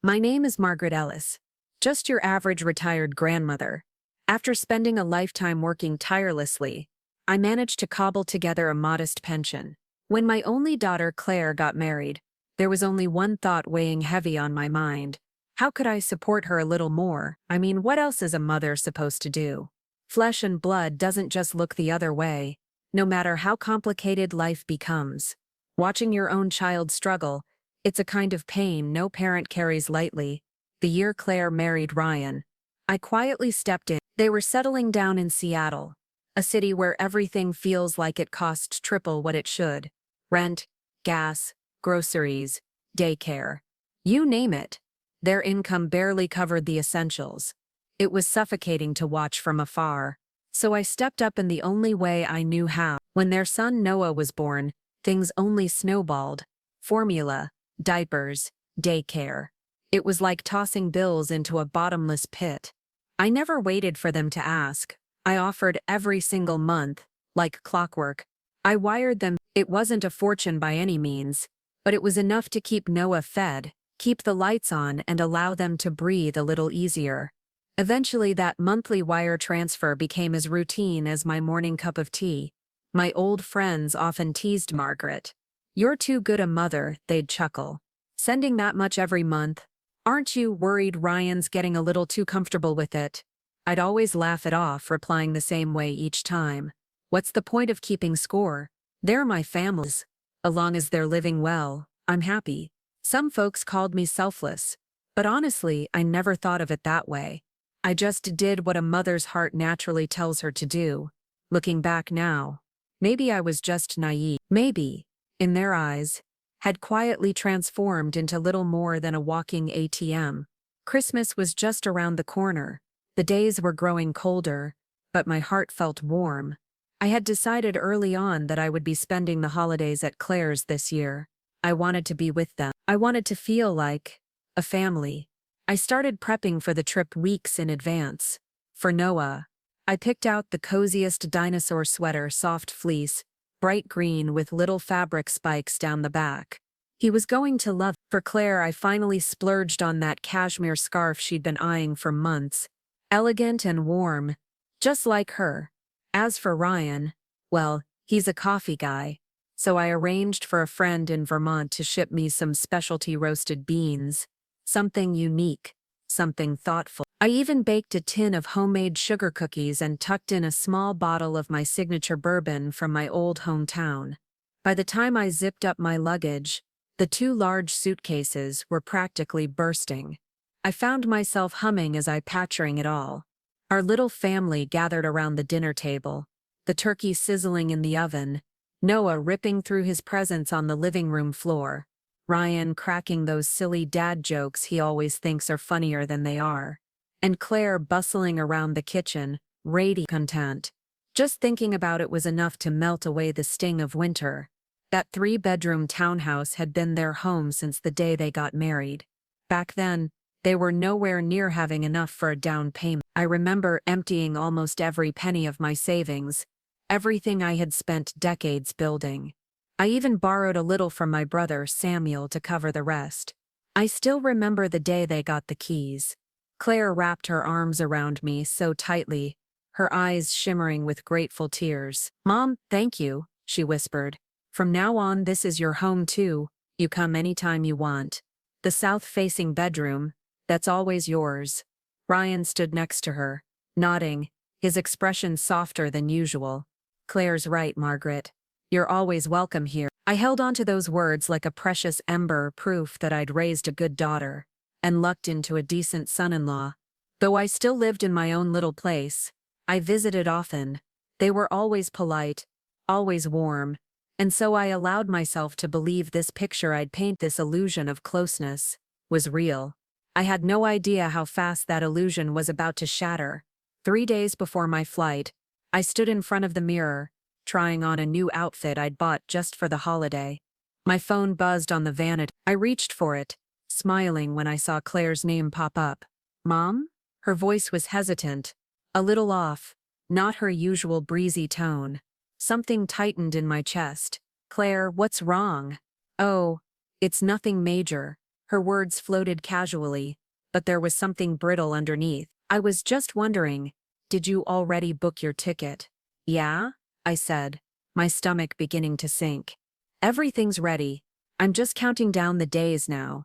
My name is Margaret Ellis, just your average retired grandmother. After spending a lifetime working tirelessly, I managed to cobble together a modest pension. When my only daughter Claire got married, there was only one thought weighing heavy on my mind. How could I support her a little more? I mean, what else is a mother supposed to do? Flesh and blood doesn't just look the other way, no matter how complicated life becomes. Watching your own child struggle, it's a kind of pain no parent carries lightly. The year Claire married Ryan, I quietly stepped in. They were settling down in Seattle, a city where everything feels like it costs triple what it should. Rent, gas, groceries, daycare. You name it. Their income barely covered the essentials. It was suffocating to watch from afar. So I stepped up in the only way I knew how. When their son Noah was born, things only snowballed. Formula, diapers, daycare. It was like tossing bills into a bottomless pit. I never waited for them to ask. I offered every single month, like clockwork. I wired them. It wasn't a fortune by any means, but it was enough to keep Noah fed, keep the lights on, and allow them to breathe a little easier. Eventually, that monthly wire transfer became as routine as my morning cup of tea. My old friends often teased Margaret. "You're too good a mother," they'd chuckle. "Sending that much every month? Aren't you worried Ryan's getting a little too comfortable with it?" I'd always laugh it off, replying the same way each time. "What's the point of keeping score? They're my families. As long as they're living well, I'm happy." Some folks called me selfless, but honestly, I never thought of it that way. I just did what a mother's heart naturally tells her to do. Looking back now, maybe I was just naive. Maybe, in their eyes, had quietly transformed into little more than a walking ATM. Christmas was just around the corner. The days were growing colder, but my heart felt warm. I had decided early on that I would be spending the holidays at Claire's this year. I wanted to be with them. I wanted to feel like a family. I started prepping for the trip weeks in advance. For Noah, I picked out the coziest dinosaur sweater, soft fleece, bright green with little fabric spikes down the back. He was going to love it. For Claire, I finally splurged on that cashmere scarf she'd been eyeing for months. Elegant and warm, just like her. As for Ryan, well, he's a coffee guy. So I arranged for a friend in Vermont to ship me some specialty roasted beans. Something unique, something thoughtful. I even baked a tin of homemade sugar cookies and tucked in a small bottle of my signature bourbon from my old hometown. By the time I zipped up my luggage, the two large suitcases were practically bursting. I found myself humming as I picturing it all. Our little family gathered around the dinner table, the turkey sizzling in the oven, Noah ripping through his presents on the living room floor, Ryan cracking those silly dad jokes he always thinks are funnier than they are, and Claire bustling around the kitchen, radiant content. Just thinking about it was enough to melt away the sting of winter. That three-bedroom townhouse had been their home since the day they got married. Back then, they were nowhere near having enough for a down payment. I remember emptying almost every penny of my savings, everything I had spent decades building. I even borrowed a little from my brother Samuel to cover the rest. I still remember the day they got the keys. Claire wrapped her arms around me so tightly, her eyes shimmering with grateful tears. "Mom, thank you," she whispered. "From now on, this is your home too. You come anytime you want. The south-facing bedroom, that's always yours." Ryan stood next to her, nodding, his expression softer than usual. "Claire's right, Margaret. You're always welcome here." I held on to those words like a precious ember, proof that I'd raised a good daughter and lucked into a decent son-in-law. Though I still lived in my own little place, I visited often. They were always polite, always warm, and so I allowed myself to believe this picture I'd paint, this illusion of closeness, was real. I had no idea how fast that illusion was about to shatter. 3 days before my flight, I stood in front of the mirror, trying on a new outfit I'd bought just for the holiday. My phone buzzed on the vanity. I reached for it, smiling when I saw Claire's name pop up. "Mom?" Her voice was hesitant, a little off, not her usual breezy tone. Something tightened in my chest. "Claire, what's wrong?" "Oh, it's nothing major." Her words floated casually, but there was something brittle underneath. I was just wondering, did you already book your ticket? Yeah? I said, my stomach beginning to sink. Everything's ready. I'm just counting down the days now.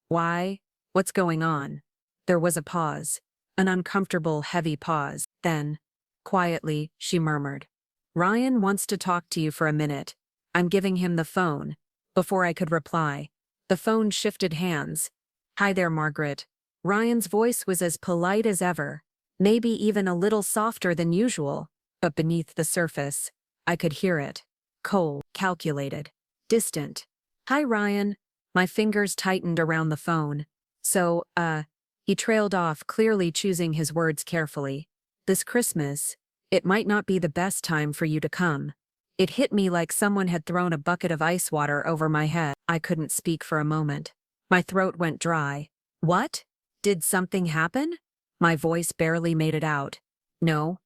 Why? What's going on? There was a pause. An uncomfortable, heavy pause. Then, quietly, she murmured, Ryan wants to talk to you for a minute. I'm giving him the phone. Before I could reply, the phone shifted hands. Hi there, Margaret. Ryan's voice was as polite as ever, maybe even a little softer than usual, but beneath the surface, I could hear it. Cold, calculated, distant. Hi, Ryan. My fingers tightened around the phone. So, he trailed off, clearly choosing his words carefully. This Christmas, it might not be the best time for you to come. It hit me like someone had thrown a bucket of ice water over my head. I couldn't speak for a moment. My throat went dry. What? Did something happen? My voice barely made it out. No,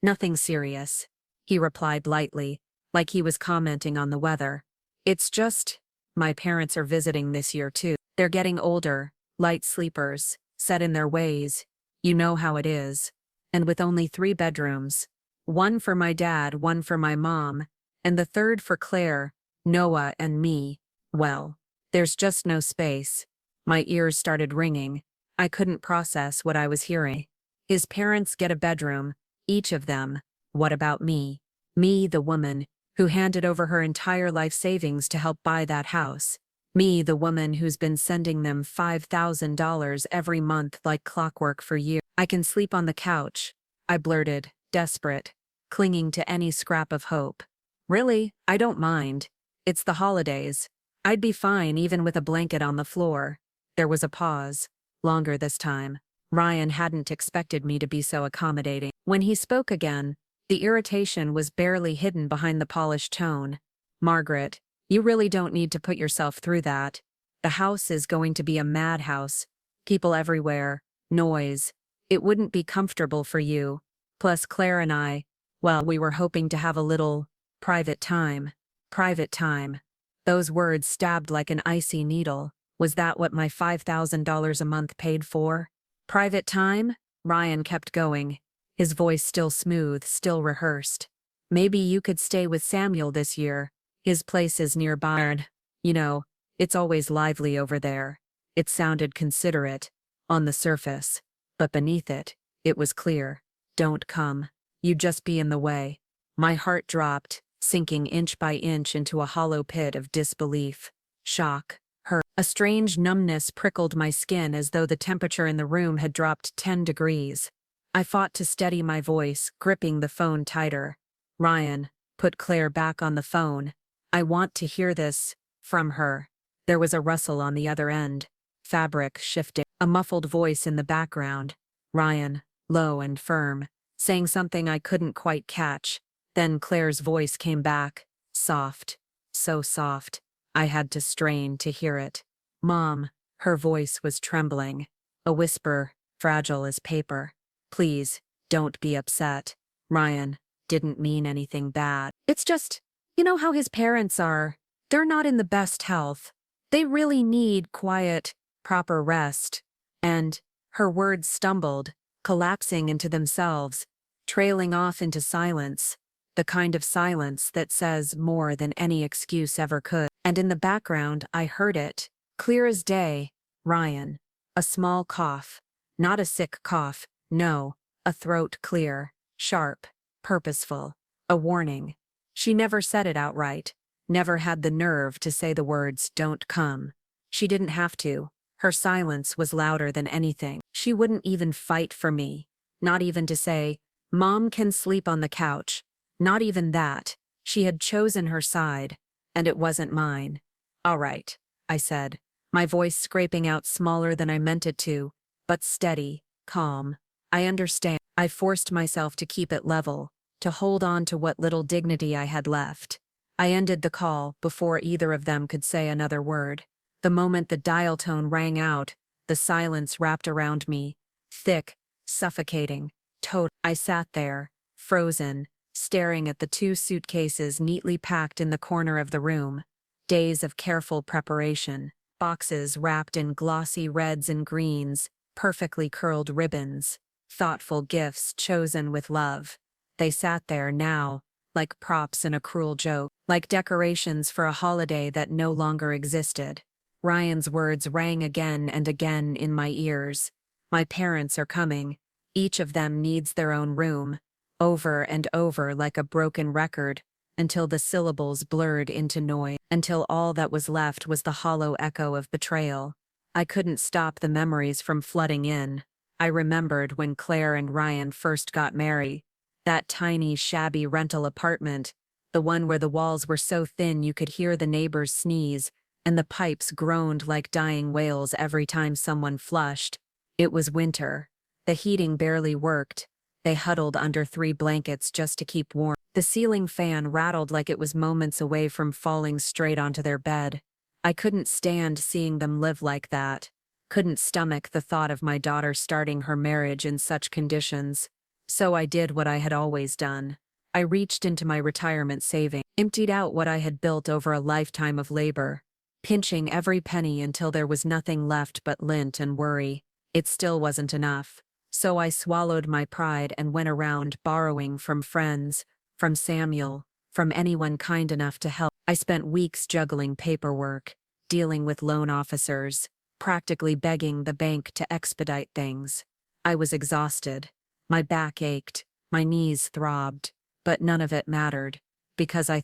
nothing serious, he replied lightly, like he was commenting on the weather. It's just, my parents are visiting this year too. They're getting older, light sleepers, set in their ways. You know how it is. And with only 3 bedrooms. One for my dad, one for my mom, and the third for Claire, Noah, and me. Well, there's just no space. My ears started ringing. I couldn't process what I was hearing. His parents get a bedroom, each of them. What about me? Me, the woman, who handed over her entire life savings to help buy that house. Me, the woman who's been sending them $5,000 every month like clockwork for years. I can sleep on the couch, I blurted, desperate, clinging to any scrap of hope. Really, I don't mind. It's the holidays. I'd be fine even with a blanket on the floor. There was a pause, longer this time. Ryan hadn't expected me to be so accommodating. When he spoke again, the irritation was barely hidden behind the polished tone. Margaret, you really don't need to put yourself through that. The house is going to be a madhouse. People everywhere, noise. It wouldn't be comfortable for you. Plus Claire and I, well, we were hoping to have a little private time. Private time. Those words stabbed like an icy needle. Was that what my $5,000 a month paid for? Private time? Ryan kept going, his voice still smooth, still rehearsed. Maybe you could stay with Samuel this year. His place is nearby. You know, it's always lively over there. It sounded considerate, on the surface. But beneath it, it was clear. Don't come. You'd just be in the way. My heart dropped, sinking inch by inch into a hollow pit of disbelief. Shock. Hurt. A strange numbness prickled my skin as though the temperature in the room had dropped 10 degrees. I fought to steady my voice, gripping the phone tighter. Ryan, put Claire back on the phone. I want to hear this from her. There was a rustle on the other end. Fabric shifting. A muffled voice in the background. Ryan, low and firm, saying something I couldn't quite catch. Then Claire's voice came back. Soft. So soft. I had to strain to hear it. Mom. Her voice was trembling. A whisper, fragile as paper. Please, don't be upset. Ryan, didn't mean anything bad. It's just, you know how his parents are. They're not in the best health. They really need quiet, proper rest. And, her words stumbled, collapsing into themselves, trailing off into silence. The kind of silence that says more than any excuse ever could. And in the background, I heard it, clear as day. Ryan. A small cough. Not a sick cough, no. A throat clear, sharp, purposeful. A warning. She never said it outright. Never had the nerve to say the words, don't come. She didn't have to. Her silence was louder than anything. She wouldn't even fight for me. Not even to say, Mom can sleep on the couch. Not even that. She had chosen her side, and it wasn't mine. All right, I said, my voice scraping out smaller than I meant it to, but steady, calm. I understand. I forced myself to keep it level, to hold on to what little dignity I had left. I ended the call before either of them could say another word. The moment the dial tone rang out, the silence wrapped around me, thick, suffocating, total. I sat there, frozen, staring at the 2 suitcases neatly packed in the corner of the room. Days of careful preparation. boxes wrapped in glossy reds and greens, perfectly curled ribbons, thoughtful gifts chosen with love. They sat there now, like props in a cruel joke, like decorations for a holiday that no longer existed. Ryan's words rang again and again in my ears. My parents are coming. Each of them needs their own room. Over and over like a broken record, until the syllables blurred into noise, until all that was left was the hollow echo of betrayal. I couldn't stop the memories from flooding in. I remembered when Claire and Ryan first got married. That tiny, shabby rental apartment, the one where the walls were so thin you could hear the neighbors sneeze, and the pipes groaned like dying whales every time someone flushed. It was winter. The heating barely worked. They huddled under 3 blankets just to keep warm. The ceiling fan rattled like it was moments away from falling straight onto their bed. I couldn't stand seeing them live like that. Couldn't stomach the thought of my daughter starting her marriage in such conditions. So I did what I had always done. I reached into my retirement savings, emptied out what I had built over a lifetime of labor, pinching every penny until there was nothing left but lint and worry. It still wasn't enough. So I swallowed my pride and went around borrowing from friends, from Samuel, from anyone kind enough to help. I spent weeks juggling paperwork, dealing with loan officers, practically begging the bank to expedite things. I was exhausted. My back ached, my knees throbbed, but none of it mattered, because I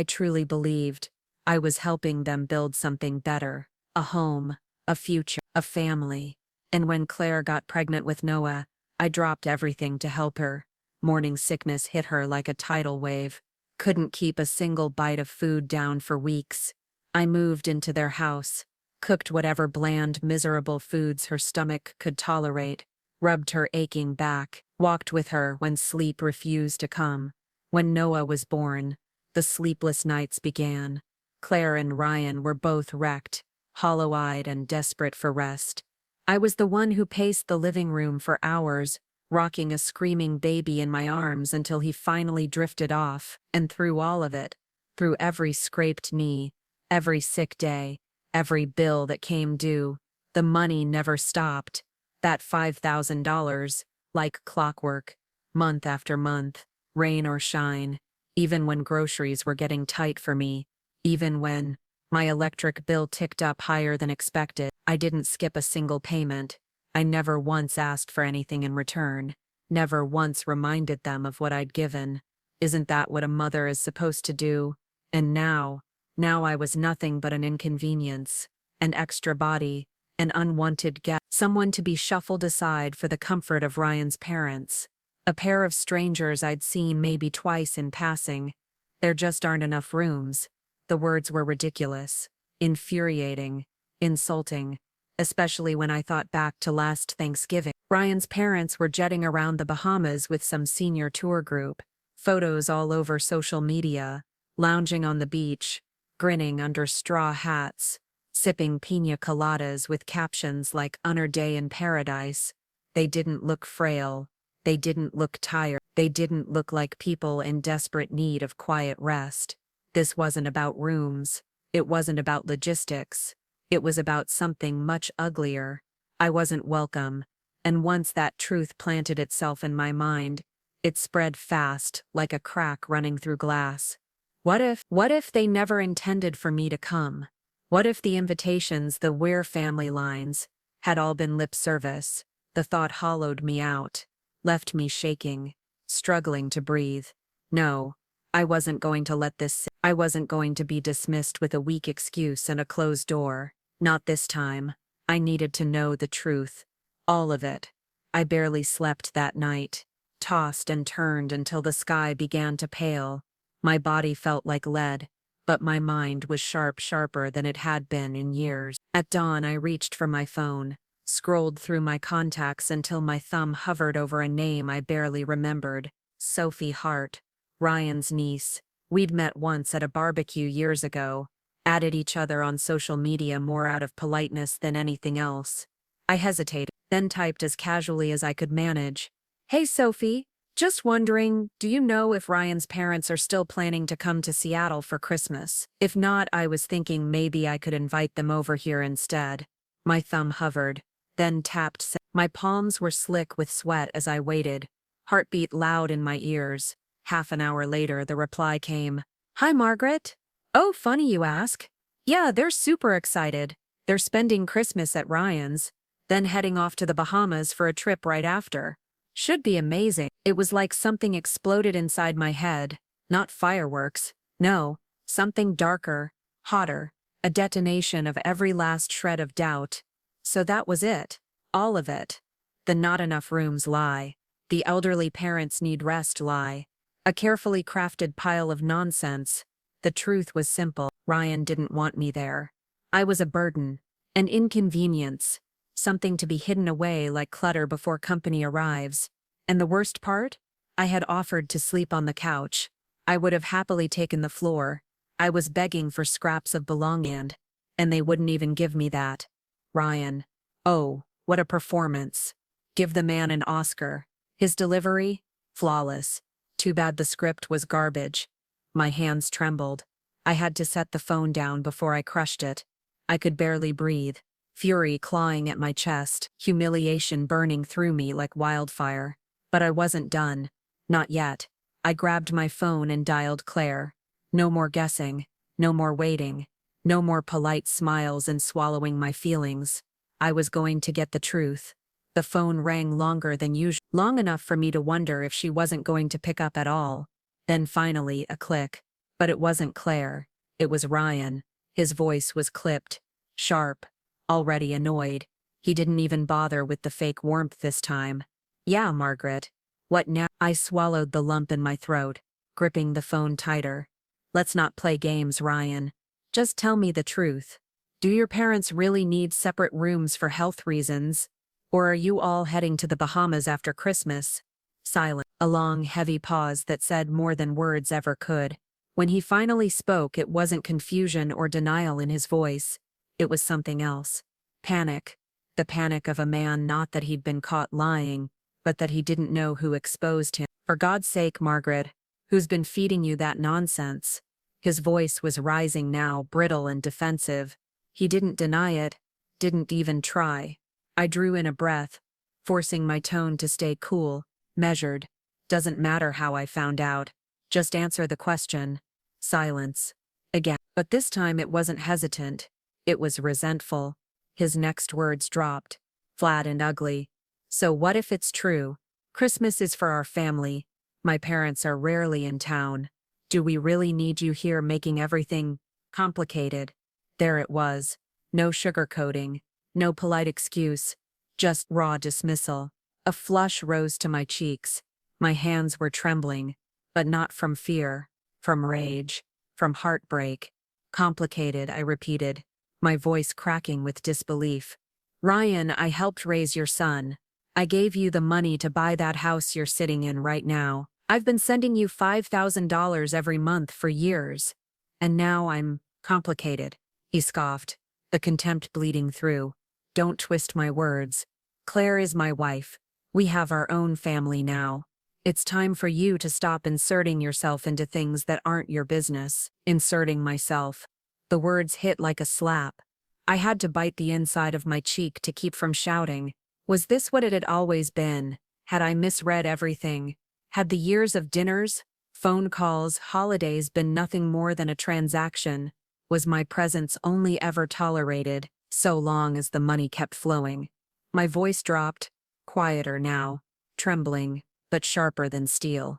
truly believed, I was helping them build something better, a home, a future, a family. And when Claire got pregnant with Noah, I dropped everything to help her. Morning sickness hit her like a tidal wave. Couldn't keep a single bite of food down for weeks. I moved into their house, cooked whatever bland, miserable foods her stomach could tolerate, rubbed her aching back, walked with her when sleep refused to come. When Noah was born, the sleepless nights began. Claire and Ryan were both wrecked, hollow-eyed and desperate for rest. I was the one who paced the living room for hours, rocking a screaming baby in my arms until he finally drifted off, and through all of it, through every scraped knee, every sick day, every bill that came due, the money never stopped. That $5,000, like clockwork, month after month, rain or shine, even when groceries were getting tight for me, even when my electric bill ticked up higher than expected. I didn't skip a single payment. I never once asked for anything in return, never once reminded them of what I'd given. Isn't that what a mother is supposed to do? And now I was nothing but an inconvenience, an extra body, an unwanted guest, someone to be shuffled aside for the comfort of Ryan's parents. A pair of strangers I'd seen maybe twice in passing. There just aren't enough rooms. The words were ridiculous, infuriating, insulting, especially when I thought back to last Thanksgiving. Ryan's parents were jetting around the Bahamas with some senior tour group, photos all over social media, lounging on the beach, grinning under straw hats, sipping piña coladas with captions like "Another Day in Paradise." They didn't look frail. They didn't look tired. They didn't look like people in desperate need of quiet rest. This wasn't about rooms. It wasn't about logistics. It was about something much uglier. I wasn't welcome. And once that truth planted itself in my mind, it spread fast, like a crack running through glass. What if they never intended for me to come? What if the invitations, the "We're family" lines, had all been lip service? The thought hollowed me out, left me shaking, struggling to breathe. No, I wasn't going to let this sit. I wasn't going to be dismissed with a weak excuse and a closed door. Not this time. I needed to know the truth. All of it. I barely slept that night, tossed and turned until the sky began to pale. My body felt like lead, but my mind was sharper than it had been in years. At dawn, I reached for my phone, scrolled through my contacts until my thumb hovered over a name I barely remembered. Sophie Hart, Ryan's niece. We'd met once at a barbecue years ago, added each other on social media more out of politeness than anything else. I hesitated, then typed as casually as I could manage. "Hey Sophie, Just wondering, do you know if Ryan's parents are still planning to come to Seattle for Christmas? If not, I was thinking maybe I could invite them over here instead. My thumb hovered, then tapped. My palms were slick with sweat as I waited, heartbeat loud in my ears. Half an hour later, the reply came. Hi, Margaret. Oh, funny you ask. Yeah, they're super excited. They're spending Christmas at Ryan's, then heading off to the Bahamas for a trip right after. Should be amazing. It was like something exploded inside my head. Not fireworks. No, something darker, hotter, a detonation of every last shred of doubt. So that was it. All of it. The not enough rooms lie. The elderly parents need rest lie. A carefully crafted pile of nonsense. The truth was simple. Ryan didn't want me there. I was a burden, an inconvenience, something to be hidden away like clutter before company arrives. And the worst part? I had offered to sleep on the couch. I would have happily taken the floor. I was begging for scraps of belonging, and they wouldn't even give me that. Ryan. Oh, what a performance. Give the man an Oscar. His delivery? Flawless. Too bad the script was garbage. My hands trembled. I had to set the phone down before I crushed it. I could barely breathe. Fury clawing at my chest, humiliation burning through me like wildfire. But I wasn't done. Not yet. I grabbed my phone and dialed Claire. No more guessing. No more waiting. No more polite smiles and swallowing my feelings. I was going to get the truth. The phone rang longer than usual, long enough for me to wonder if she wasn't going to pick up at all. Then finally, a click. But it wasn't Claire. It was Ryan. His voice was clipped, sharp, already annoyed. He didn't even bother with the fake warmth this time. Yeah, Margaret. What now? I swallowed the lump in my throat, gripping the phone tighter. Let's not play games, Ryan. Just tell me the truth. Do your parents really need separate rooms for health reasons? Or are you all heading to the Bahamas after Christmas? Silence. A long, heavy pause that said more than words ever could. When he finally spoke, it wasn't confusion or denial in his voice. It was something else. Panic. The panic of a man, not that he'd been caught lying, but that he didn't know who exposed him. For God's sake, Margaret, who's been feeding you that nonsense? His voice was rising now, brittle and defensive. He didn't deny it, didn't even try. I drew in a breath, forcing my tone to stay cool, measured. Doesn't matter how I found out. Just answer the question. Silence. Again. But this time it wasn't hesitant. It was resentful. His next words dropped, flat and ugly. So what if it's true? Christmas is for our family. My parents are rarely in town. Do we really need you here making everything complicated? There it was. No sugarcoating. No polite excuse. Just raw dismissal. A flush rose to my cheeks. My hands were trembling. But not from fear. From rage. From heartbreak. Complicated, I repeated, my voice cracking with disbelief. Ryan, I helped raise your son. I gave you the money to buy that house you're sitting in right now. I've been sending you $5,000 every month for years. And now I'm complicated. He scoffed, the contempt bleeding through. Don't twist my words. Claire is my wife. We have our own family now. It's time for you to stop inserting yourself into things that aren't your business. Inserting myself. The words hit like a slap. I had to bite the inside of my cheek to keep from shouting. Was this what it had always been? Had I misread everything? Had the years of dinners, phone calls, holidays been nothing more than a transaction? Was my presence only ever tolerated, so long as the money kept flowing? My voice dropped, quieter now, trembling, but sharper than steel.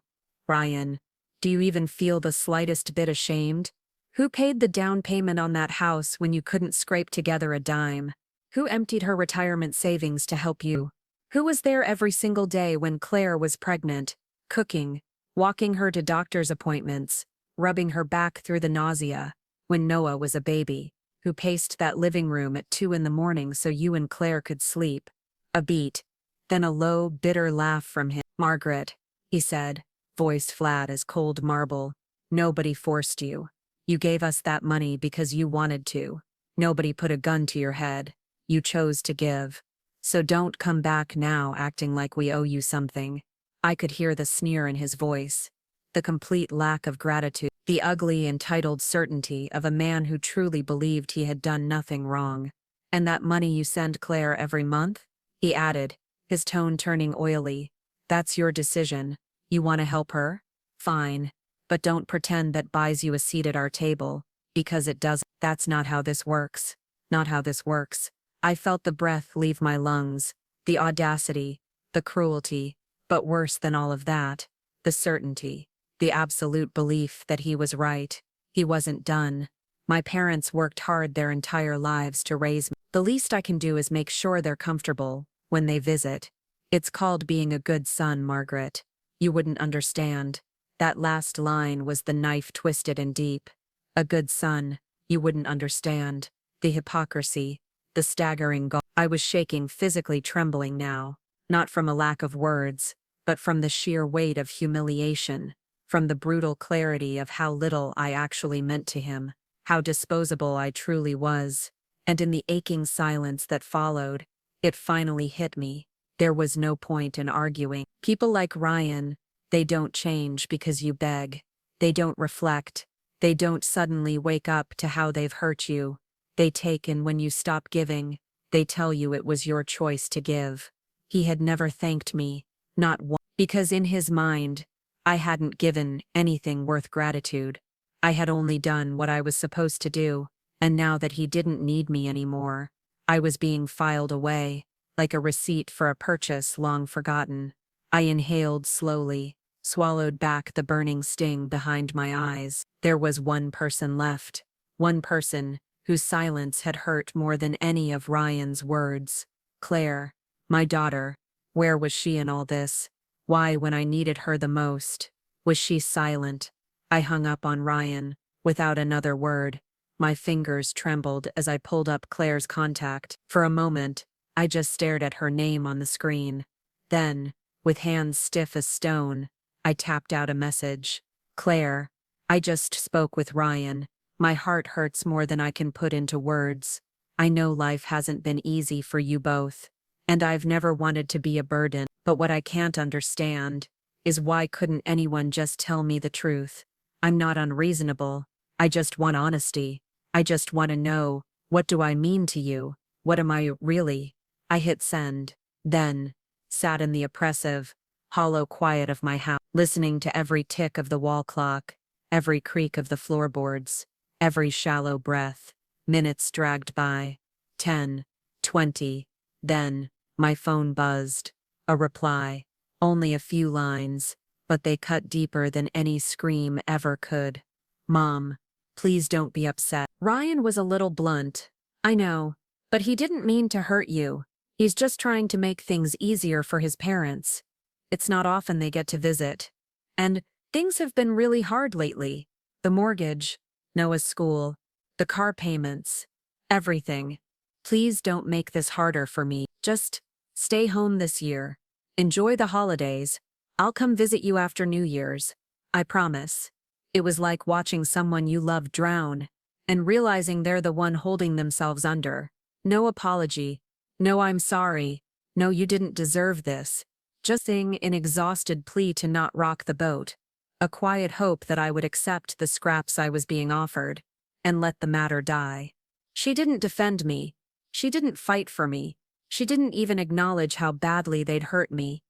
Ryan, do you even feel the slightest bit ashamed? Who paid the down payment on that house when you couldn't scrape together a dime? Who emptied her retirement savings to help you? Who was there every single day when Claire was pregnant, cooking, walking her to doctor's appointments, rubbing her back through the nausea, when Noah was a baby? Who paced that living room at 2 a.m. so you and Claire could sleep? A beat, then a low, bitter laugh from him. Margaret, he said, voice flat as cold marble. Nobody forced you. You gave us that money because you wanted to. Nobody put a gun to your head. You chose to give. So don't come back now acting like we owe you something. I could hear the sneer in his voice, the complete lack of gratitude, the ugly, entitled certainty of a man who truly believed he had done nothing wrong. "And that money you send Claire every month?" he added, his tone turning oily. "That's your decision. You want to help her? Fine. But don't pretend that buys you a seat at our table, because it doesn't. That's not how this works. Not how this works." I felt the breath leave my lungs, the audacity, the cruelty, but worse than all of that, the certainty, the absolute belief that he was right. He wasn't done. My parents worked hard their entire lives to raise me. The least I can do is make sure they're comfortable when they visit. It's called being a good son, Margaret. You wouldn't understand. That last line was the knife twisted and deep. A good son, you wouldn't understand. The hypocrisy, the staggering I was shaking, physically trembling now, not from a lack of words, but from the sheer weight of humiliation, from the brutal clarity of how little I actually meant to him, how disposable I truly was. And in the aching silence that followed, it finally hit me. There was no point in arguing. People like Ryan, they don't change because you beg. They don't reflect. They don't suddenly wake up to how they've hurt you. They take in when you stop giving. They tell you it was your choice to give. He had never thanked me, not once, because in his mind, I hadn't given anything worth gratitude. I had only done what I was supposed to do, and now that he didn't need me anymore, I was being filed away, like a receipt for a purchase long forgotten. I inhaled slowly, swallowed back the burning sting behind my eyes. There was one person left, one person whose silence had hurt more than any of Ryan's words. Claire, my daughter. Where was she in all this? Why, when I needed her the most, was she silent? I hung up on Ryan, without another word. My fingers trembled as I pulled up Claire's contact. For a moment, I just stared at her name on the screen. Then, with hands stiff as stone, I tapped out a message. "Claire, I just spoke with Ryan. My heart hurts more than I can put into words. I know life hasn't been easy for you both, and I've never wanted to be a burden, but what I can't understand is why couldn't anyone just tell me the truth? I'm not unreasonable. I just want honesty. I just want to know, what do I mean to you? What am I really?" I hit send, then sat in the oppressive, hollow quiet of my house, listening to every tick of the wall clock, every creak of the floorboards, every shallow breath. Minutes dragged by. 10, 20. Then, my phone buzzed. A reply. Only a few lines, but they cut deeper than any scream ever could. "Mom, please don't be upset." Ryan was a little blunt. "I know, but he didn't mean to hurt you. He's just trying to make things easier for his parents. It's not often they get to visit. And things have been really hard lately. The mortgage, Noah's school, the car payments, everything. Please don't make this harder for me. Just stay home this year. Enjoy the holidays. I'll come visit you after New Year's. I promise." It was like watching someone you love drown and realizing they're the one holding themselves under. No apology. No "I'm sorry." No "you didn't deserve this." Just an exhausted plea to not rock the boat. A quiet hope that I would accept the scraps I was being offered and let the matter die. She didn't defend me. She didn't fight for me. She didn't even acknowledge how badly they'd hurt me.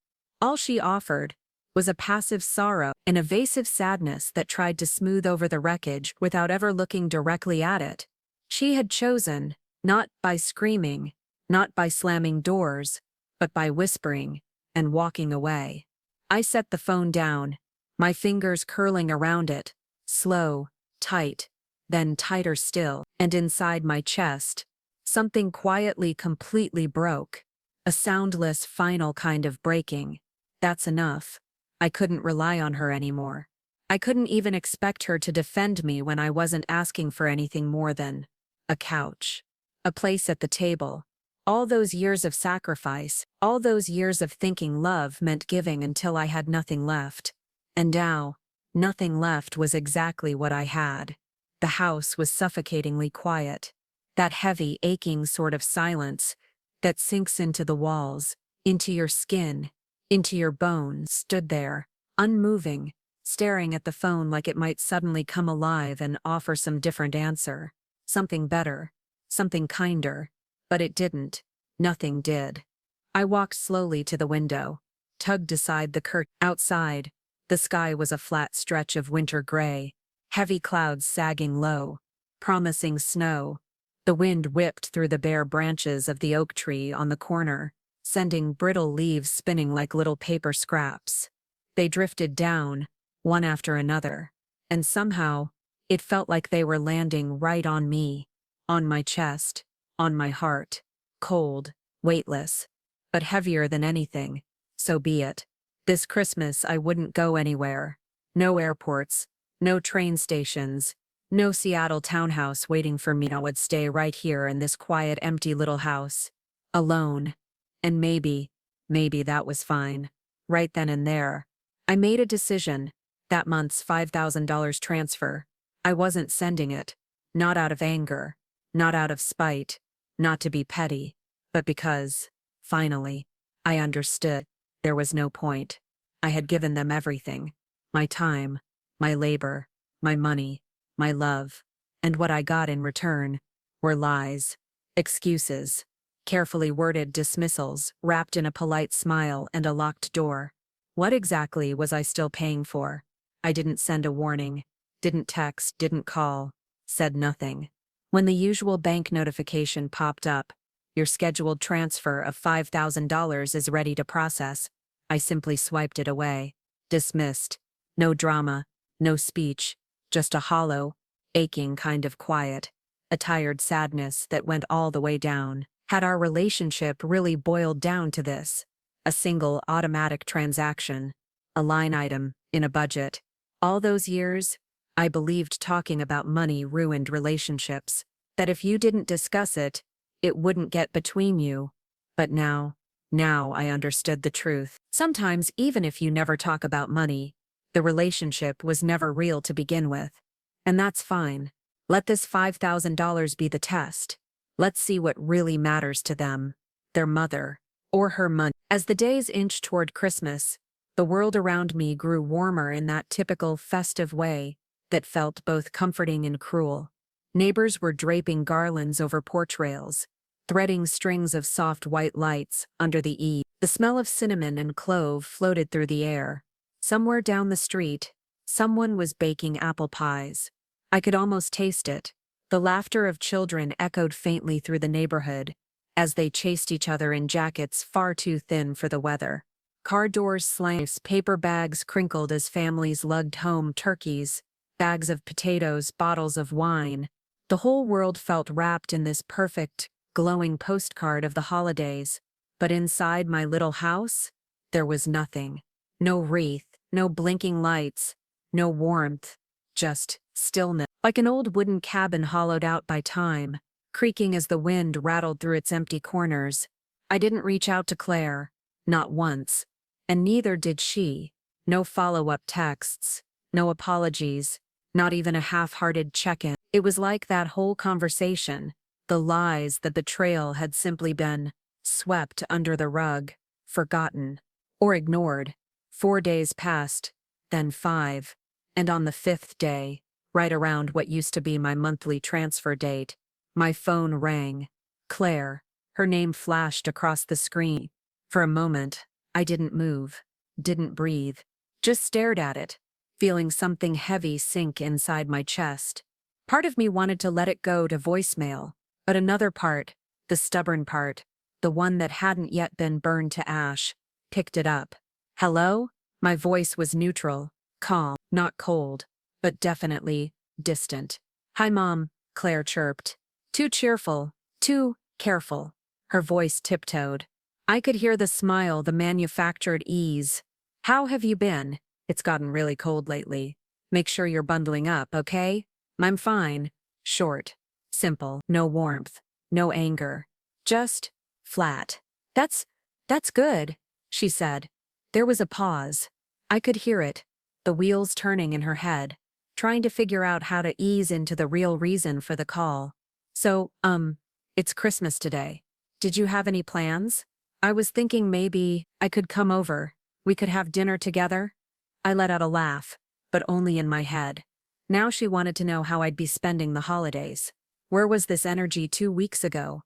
All she offered was a passive sorrow, an evasive sadness that tried to smooth over the wreckage without ever looking directly at it. She had chosen, not by screaming, not by slamming doors, but by whispering and walking away. I set the phone down, my fingers curling around it, slow, tight, then tighter still, and inside my chest, something quietly completely broke. A soundless, final kind of breaking. That's enough. I couldn't rely on her anymore. I couldn't even expect her to defend me when I wasn't asking for anything more than a couch, a place at the table. All those years of sacrifice, all those years of thinking love meant giving until I had nothing left. And now, nothing left was exactly what I had. The house was suffocatingly quiet. That heavy, aching sort of silence that sinks into the walls, into your skin, into your bones, stood there, unmoving, staring at the phone like it might suddenly come alive and offer some different answer. Something better. Something kinder. But it didn't. Nothing did. I walked slowly to the window, tugged aside the curtain. Outside, the sky was a flat stretch of winter gray, heavy clouds sagging low, promising snow. The wind whipped through the bare branches of the oak tree on the corner, sending brittle leaves spinning like little paper scraps. They drifted down, one after another, and somehow, it felt like they were landing right on me, on my chest, on my heart, cold, weightless, but heavier than anything. So be it. This Christmas I wouldn't go anywhere. No airports, no train stations, no Seattle townhouse waiting for me. I would stay right here in this quiet, empty little house, alone. And maybe that was fine. Right then and there, I made a decision. That month's $5,000 transfer, I wasn't sending it. Not out of anger, not out of spite, not to be petty, but because, finally, I understood. There was no point. I had given them everything. My time, my labor, my money, my love. And what I got in return were lies, excuses, carefully worded dismissals wrapped in a polite smile and a locked door. What exactly was I still paying for? I didn't send a warning, didn't text, didn't call, said nothing. When the usual bank notification popped up, your scheduled transfer of $5,000 is ready to process, I simply swiped it away. Dismissed. No drama, no speech, just a hollow, aching kind of quiet, a tired sadness that went all the way down. Had our relationship really boiled down to this? A single automatic transaction, a line item in a budget. All those years, I believed talking about money ruined relationships, that if you didn't discuss it, it wouldn't get between you. But now I understood the truth. Sometimes, even if you never talk about money, the relationship was never real to begin with. And that's fine. Let this $5,000 be the test. Let's see what really matters to them, their mother, or her money. As the days inched toward Christmas, the world around me grew warmer in that typical festive way that felt both comforting and cruel. Neighbors were draping garlands over porch rails, threading strings of soft white lights under the eaves. The smell of cinnamon and clove floated through the air. Somewhere down the street, someone was baking apple pies. I could almost taste it. The laughter of children echoed faintly through the neighborhood as they chased each other in jackets far too thin for the weather. Car doors slammed, paper bags crinkled as families lugged home turkeys, bags of potatoes, bottles of wine. The whole world felt wrapped in this perfect, glowing postcard of the holidays. But inside my little house, there was nothing. No wreath, no blinking lights, no warmth, just stillness. Like an old wooden cabin hollowed out by time, creaking as the wind rattled through its empty corners. I didn't reach out to Claire, not once. And neither did she. No follow-up texts, no apologies, not even a half-hearted check-in. It was like that whole conversation, the lies, the betrayal had simply been swept under the rug, forgotten, or ignored. 4 days passed, then 5, and on the 5th day, right around what used to be my monthly transfer date, my phone rang. Claire, her name flashed across the screen. For a moment, I didn't move, didn't breathe, just stared at it, feeling something heavy sink inside my chest. Part of me wanted to let it go to voicemail, but another part, the stubborn part, the one that hadn't yet been burned to ash, picked it up. Hello? My voice was neutral, calm, not cold, but definitely distant. Hi, Mom, Claire chirped. Too cheerful, too careful. Her voice tiptoed. I could hear the smile, the manufactured ease. How have you been? It's gotten really cold lately. Make sure you're bundling up, okay? I'm fine. Short. Simple. No warmth. No anger. Just flat. That's good, she said. There was a pause. I could hear it, the wheels turning in her head, trying to figure out how to ease into the real reason for the call. So, it's Christmas today. Did you have any plans? I was thinking maybe I could come over. We could have dinner together. I let out a laugh, but only in my head. Now she wanted to know how I'd be spending the holidays. Where was this energy 2 weeks ago?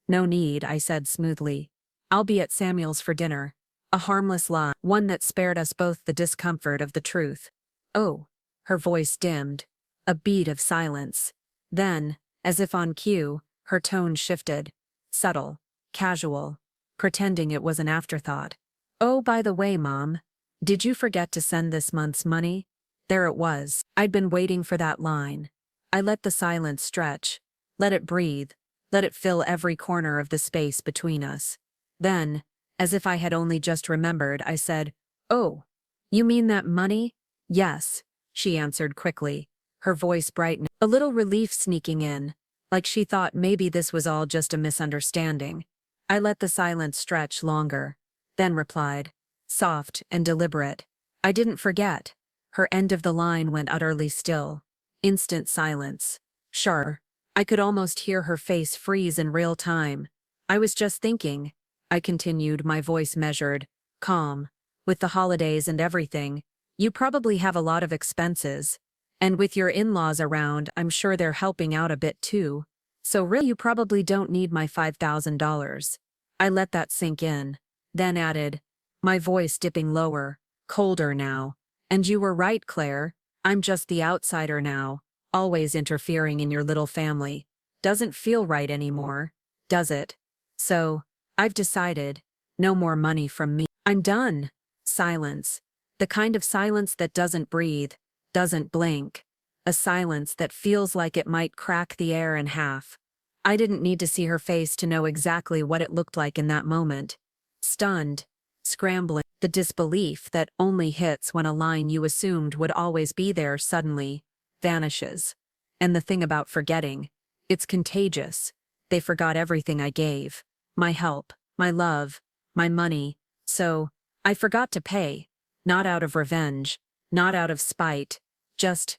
No need, I said smoothly. I'll be at Samuel's for dinner. A harmless lie, one that spared us both the discomfort of the truth. Oh, her voice dimmed. A beat of silence. Then, as if on cue, her tone shifted. Subtle, casual, pretending it was an afterthought. Oh, by the way, Mom, did you forget to send this month's money? There it was. I'd been waiting for that line. I let the silence stretch. Let it breathe. Let it fill every corner of the space between us. Then, as if I had only just remembered, I said, "Oh, you mean that money?" "Yes," she answered quickly, her voice brightening, a little relief sneaking in, like she thought maybe this was all just a misunderstanding. I let the silence stretch longer, then replied, soft and deliberate, "I didn't forget." Her end of the line went utterly still. Instant silence. Sure. I could almost hear her face freeze in real time. "I was just thinking," I continued, my voice measured, calm. "With the holidays and everything, you probably have a lot of expenses. And with your in-laws around, I'm sure they're helping out a bit too. So really you probably don't need my $5,000. I let that sink in, then added, my voice dipping lower, colder now. "And you were right, Claire. I'm just the outsider now, always interfering in your little family. Doesn't feel right anymore, does it? So, I've decided, no more money from me. I'm done." Silence. The kind of silence that doesn't breathe, doesn't blink. A silence that feels like it might crack the air in half. I didn't need to see her face to know exactly what it looked like in that moment. Stunned, scrambling, the disbelief that only hits when a line you assumed would always be there suddenly vanishes. And the thing about forgetting, it's contagious. They forgot everything I gave. My help, my love, my money. So, I forgot to pay. Not out of revenge, not out of spite, just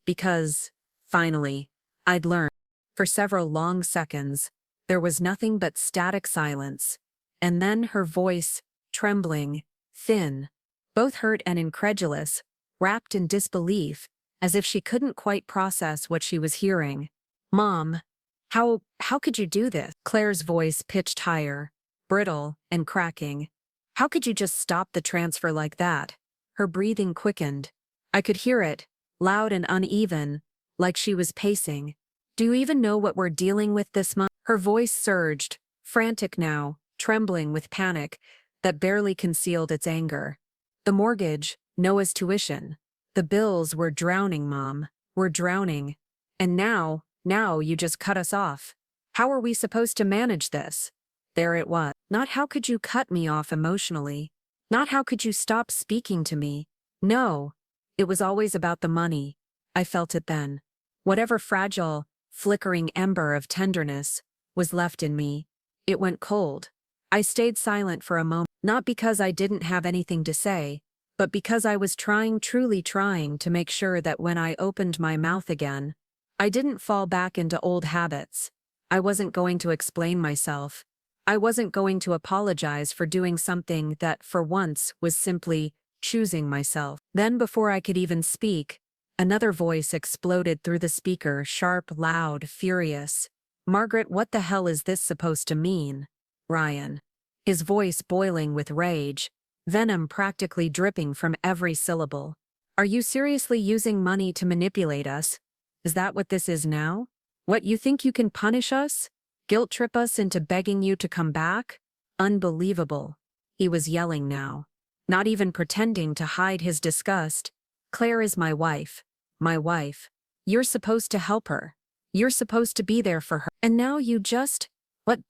because, finally, I'd learned. For several long seconds, there was nothing but static silence. And then her voice, trembling, thin, both hurt and incredulous, wrapped in disbelief, as if she couldn't quite process what she was hearing. "Mom, how could you do this?" Claire's voice pitched higher, brittle and cracking. "How could you just stop the transfer like that?" Her breathing quickened. I could hear it, loud and uneven, like she was pacing. "Do you even know what we're dealing with this month?" Her voice surged, frantic now, trembling with panic that barely concealed its anger. "The mortgage, Noah's tuition. The bills were drowning, Mom. We're drowning. And now you just cut us off. How are we supposed to manage this?" There it was. Not how could you cut me off emotionally. Not how could you stop speaking to me. No. It was always about the money. I felt it then. Whatever fragile, flickering ember of tenderness was left in me, it went cold. I stayed silent for a moment, not because I didn't have anything to say, but because I was truly trying to make sure that when I opened my mouth again, I didn't fall back into old habits. I wasn't going to explain myself. I wasn't going to apologize for doing something that, for once, was simply choosing myself. Then, before I could even speak, another voice exploded through the speaker, sharp, loud, furious. "Margaret, what the hell is this supposed to mean?" Ryan. His voice boiling with rage, venom practically dripping from every syllable. "Are you seriously using money to manipulate us? Is that what this is now? What, you think you can punish us? Guilt trip us into begging you to come back? Unbelievable." He was yelling now, not even pretending to hide his disgust. "Claire is my wife. My wife. You're supposed to help her. You're supposed to be there for her. And now you just,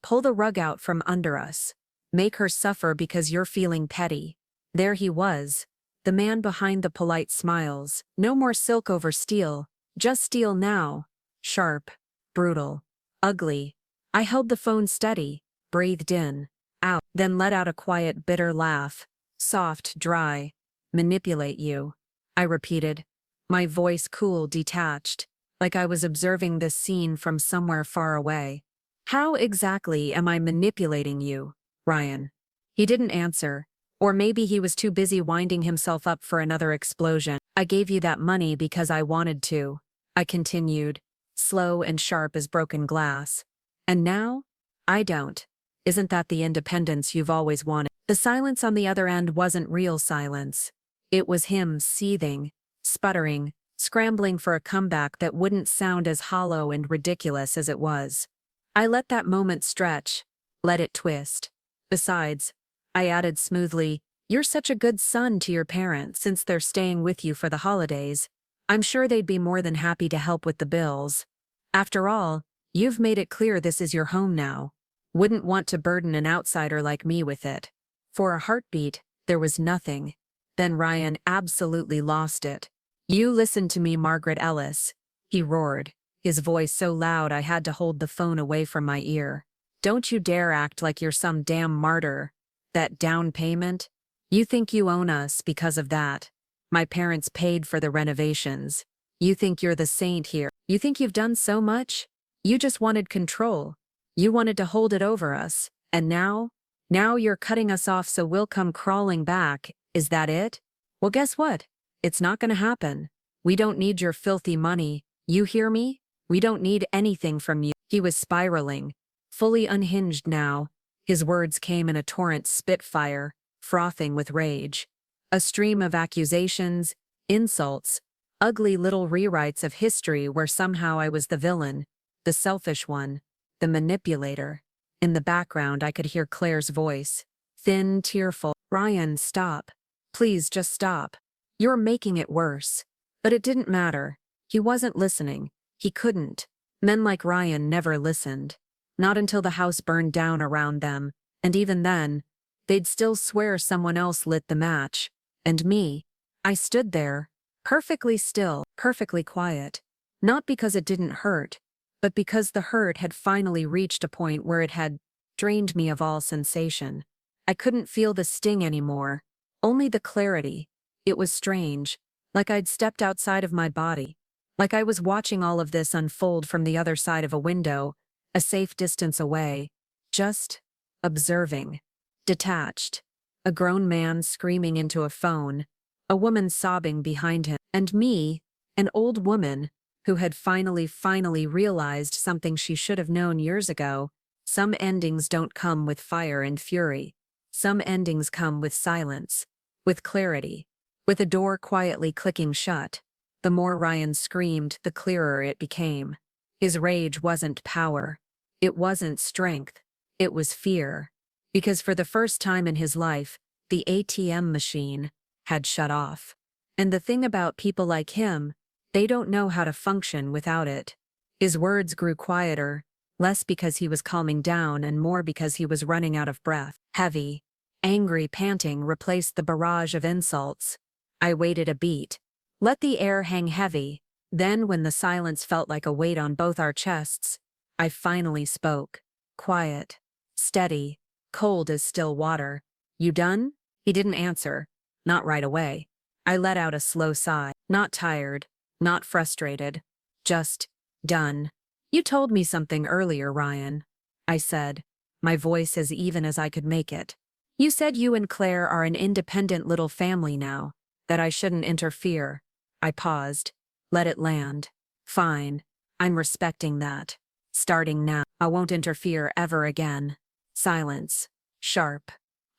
pull the rug out from under us. Make her suffer because you're feeling petty." There he was, the man behind the polite smiles. No more silk over steel, just steel now. Sharp, brutal, ugly. I held the phone steady, breathed in, out, then let out a quiet, bitter laugh. Soft, dry. "Manipulate you," I repeated, my voice cool, detached, like I was observing this scene from somewhere far away. "How exactly am I manipulating you, Ryan. He didn't answer. Or maybe he was too busy winding himself up for another explosion. I gave you that money because I wanted to. I continued, slow and sharp as broken glass. And now? I don't. Isn't that the independence you've always wanted? The silence on the other end wasn't real silence. It was him seething, sputtering, scrambling for a comeback that wouldn't sound as hollow and ridiculous as it was. I let that moment stretch, let it twist. Besides, I added smoothly, you're such a good son to your parents since they're staying with you for the holidays. I'm sure they'd be more than happy to help with the bills. After all, you've made it clear this is your home now. Wouldn't want to burden an outsider like me with it. For a heartbeat, there was nothing. Then Ryan absolutely lost it. You listen to me, Margaret Ellis, he roared, his voice so loud I had to hold the phone away from my ear. Don't you dare act like you're some damn martyr. That down payment? You think you own us because of that. My parents paid for the renovations. You think you're the saint here. You think you've done so much? You just wanted control. You wanted to hold it over us. And now? Now you're cutting us off so we'll come crawling back. Is that it? Well, guess what? It's not gonna happen. We don't need your filthy money. You hear me? We don't need anything from you. He was spiraling, fully unhinged now. His words came in a torrent spitfire, frothing with rage. A stream of accusations, insults, ugly little rewrites of history where somehow I was the villain, the selfish one, the manipulator. In the background I could hear Claire's voice, thin, tearful. Ryan, stop. Please just stop. You're making it worse. But it didn't matter. He wasn't listening. He couldn't. Men like Ryan never listened. Not until the house burned down around them, and even then, they'd still swear someone else lit the match. And me, I stood there, perfectly still, perfectly quiet. Not because it didn't hurt, but because the hurt had finally reached a point where it had drained me of all sensation. I couldn't feel the sting anymore, only the clarity. It was strange, like I'd stepped outside of my body, like I was watching all of this unfold from the other side of a window, a safe distance away, just observing, detached. A grown man screaming into a phone, a woman sobbing behind him, and me, an old woman, who had finally realized something she should have known years ago. Some endings don't come with fire and fury. Some endings come with silence, with clarity, with a door quietly clicking shut. The more Ryan screamed, the clearer it became. His rage wasn't power. It wasn't strength. It was fear. Because for the first time in his life, the ATM machine had shut off. And the thing about people like him, they don't know how to function without it. His words grew quieter, less because he was calming down and more because he was running out of breath. Heavy, angry panting replaced the barrage of insults. I waited a beat. Let the air hang heavy. Then, when the silence felt like a weight on both our chests, I finally spoke. Quiet, steady, cold as still water. You done? He didn't answer. Not right away. I let out a slow sigh. Not tired, not frustrated. Just done. You told me something earlier, Ryan, I said, my voice as even as I could make it. You said you and Claire are an independent little family now, that I shouldn't interfere. I paused. Let it land. Fine. I'm respecting that. Starting now, I won't interfere ever again. Silence. Sharp.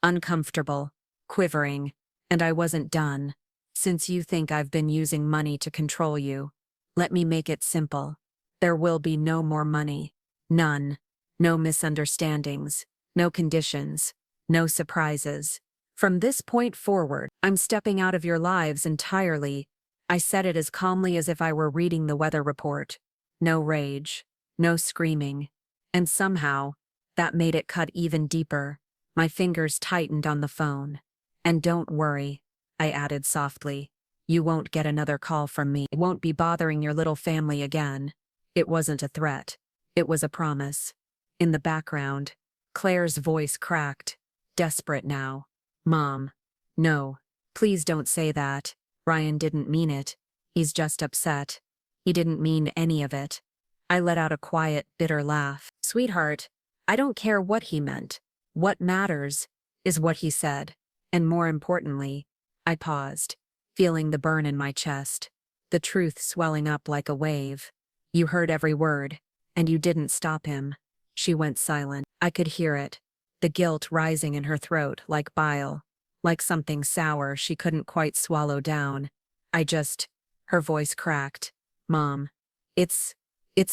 Uncomfortable. Quivering. And I wasn't done. Since you think I've been using money to control you, let me make it simple. There will be no more money. None. No misunderstandings. No conditions. No surprises. From this point forward, I'm stepping out of your lives entirely. I said it as calmly as if I were reading the weather report. No rage. No screaming. And somehow, that made it cut even deeper. My fingers tightened on the phone. And don't worry, I added softly. You won't get another call from me. I won't be bothering your little family again. It wasn't a threat. It was a promise. In the background, Claire's voice cracked, desperate now. Mom. No. Please don't say that. Ryan didn't mean it. He's just upset. He didn't mean any of it. I let out a quiet, bitter laugh. Sweetheart, I don't care what he meant. What matters is what he said. And more importantly, I paused, feeling the burn in my chest, the truth swelling up like a wave. You heard every word, and you didn't stop him. She went silent. I could hear it, the guilt rising in her throat like bile, like something sour she couldn't quite swallow down. Her voice cracked. Mom, it's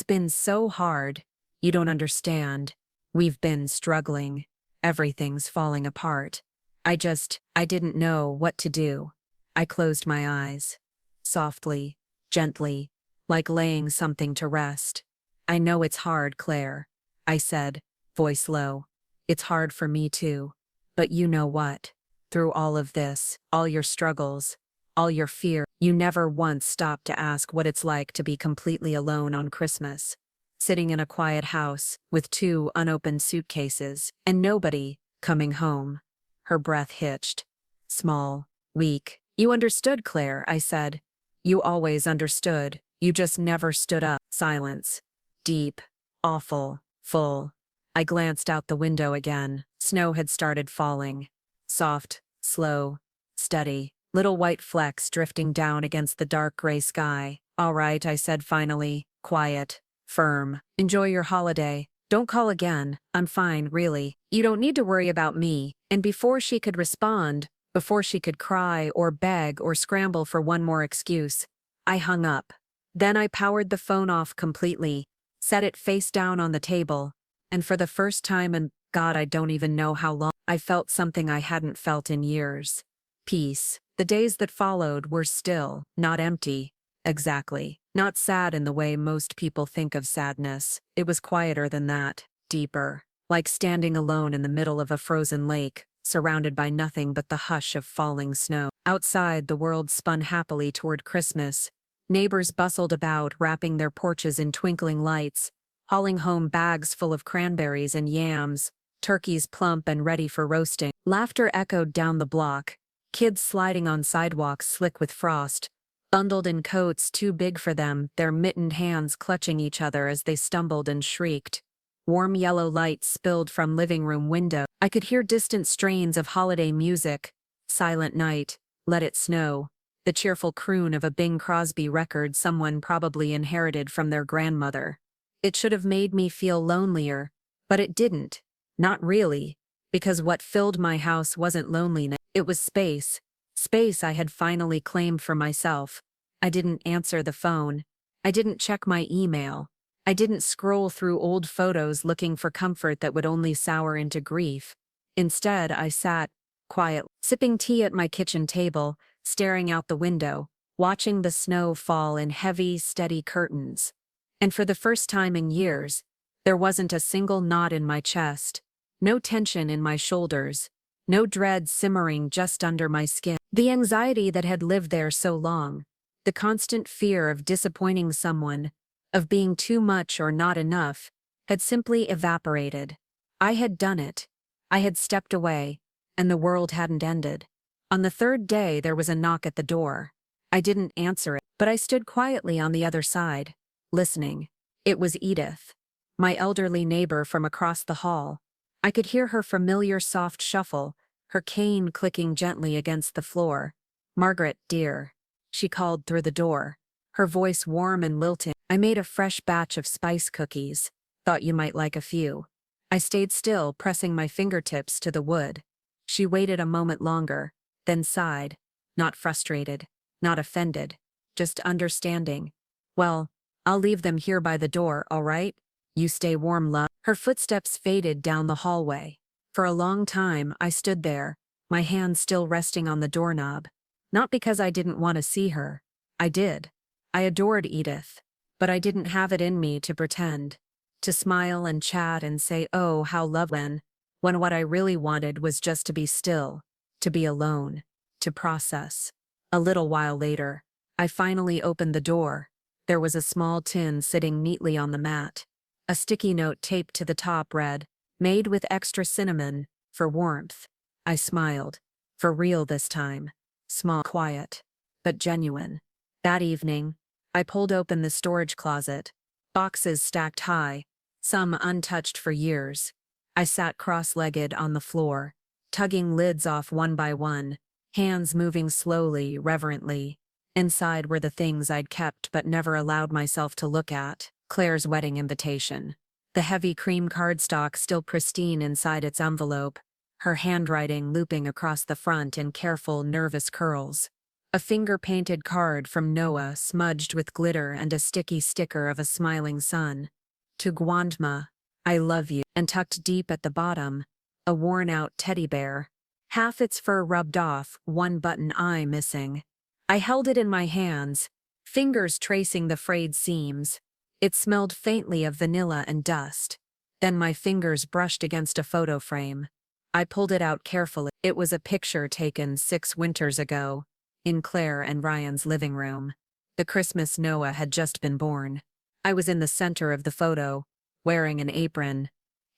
been so hard. You don't understand. We've been struggling. Everything's falling apart. I didn't know what to do. I closed my eyes. Softly, gently, like laying something to rest. I know it's hard, Claire, I said, voice low. It's hard for me too. But you know what? Through all of this, all your struggles, all your fear, you never once stopped to ask what it's like to be completely alone on Christmas. Sitting in a quiet house, with 2 unopened suitcases, and nobody coming home. Her breath hitched. Small, weak. You understood, Claire, I said. You always understood. You just never stood up. Silence. Deep. Awful. Full. I glanced out the window again. Snow had started falling. Soft, slow, steady. Little white flecks drifting down against the dark gray sky. All right, I said finally. Quiet. Firm. Enjoy your holiday. Don't call again. I'm fine, really. You don't need to worry about me. And before she could respond, before she could cry or beg or scramble for one more excuse, I hung up. Then I powered the phone off completely, set it face down on the table, and for the first time in, God, I don't even know how long, I felt something I hadn't felt in years. Peace. The days that followed were still, not empty. Exactly. Not sad in the way most people think of sadness. It was quieter than that, deeper, like standing alone in the middle of a frozen lake, surrounded by nothing but the hush of falling snow. Outside, the world spun happily toward Christmas. Neighbors bustled about, wrapping their porches in twinkling lights, hauling home bags full of cranberries and yams, turkeys plump and ready for roasting. Laughter echoed down the block, kids sliding on sidewalks slick with frost, bundled in coats too big for them, their mittened hands clutching each other as they stumbled and shrieked. Warm yellow light spilled from living room window. I could hear distant strains of holiday music. Silent Night, Let It Snow, the cheerful croon of a Bing Crosby record someone probably inherited from their grandmother. It should have made me feel lonelier, but it didn't. Not really, because what filled my house wasn't loneliness, it was space. Space I had finally claimed for myself. I didn't answer the phone. I didn't check my email. I didn't scroll through old photos looking for comfort that would only sour into grief. Instead, I sat, quiet, sipping tea at my kitchen table, staring out the window, watching the snow fall in heavy, steady curtains. And for the first time in years, there wasn't a single knot in my chest, no tension in my shoulders, no dread simmering just under my skin. The anxiety that had lived there so long, the constant fear of disappointing someone, of being too much or not enough, had simply evaporated. I had done it. I had stepped away, and the world hadn't ended. On the 3rd day there was a knock at the door. I didn't answer it, but I stood quietly on the other side, listening. It was Edith, my elderly neighbor from across the hall. I could hear her familiar soft shuffle, her cane clicking gently against the floor. "Margaret, dear," she called through the door, her voice warm and lilting. "I made a fresh batch of spice cookies. Thought you might like a few." I stayed still, pressing my fingertips to the wood. She waited a moment longer, then sighed, not frustrated, not offended, just understanding. "Well, I'll leave them here by the door, all right? You stay warm, love." Her footsteps faded down the hallway. For a long time, I stood there, my hand still resting on the doorknob. Not because I didn't want to see her. I did. I adored Edith. But I didn't have it in me to pretend. To smile and chat and say, oh, how lovely, when what I really wanted was just to be still, to be alone, to process. A little while later, I finally opened the door. There was a small tin sitting neatly on the mat. A sticky note taped to the top read, "Made with extra cinnamon, for warmth." I smiled. For real this time. Small, quiet, but genuine. That evening, I pulled open the storage closet. Boxes stacked high, some untouched for years. I sat cross-legged on the floor, tugging lids off one by one, hands moving slowly, reverently. Inside were the things I'd kept but never allowed myself to look at. Claire's wedding invitation. The heavy cream cardstock still pristine inside its envelope, her handwriting looping across the front in careful, nervous curls. A finger-painted card from Noah smudged with glitter and a sticky sticker of a smiling sun. To Gwandma, I love you, and tucked deep at the bottom, a worn-out teddy bear. Half its fur rubbed off, one button eye missing. I held it in my hands, fingers tracing the frayed seams. It smelled faintly of vanilla and dust. Then my fingers brushed against a photo frame. I pulled it out carefully. It was a picture taken 6 winters ago, in Claire and Ryan's living room. The Christmas Noah had just been born. I was in the center of the photo, wearing an apron,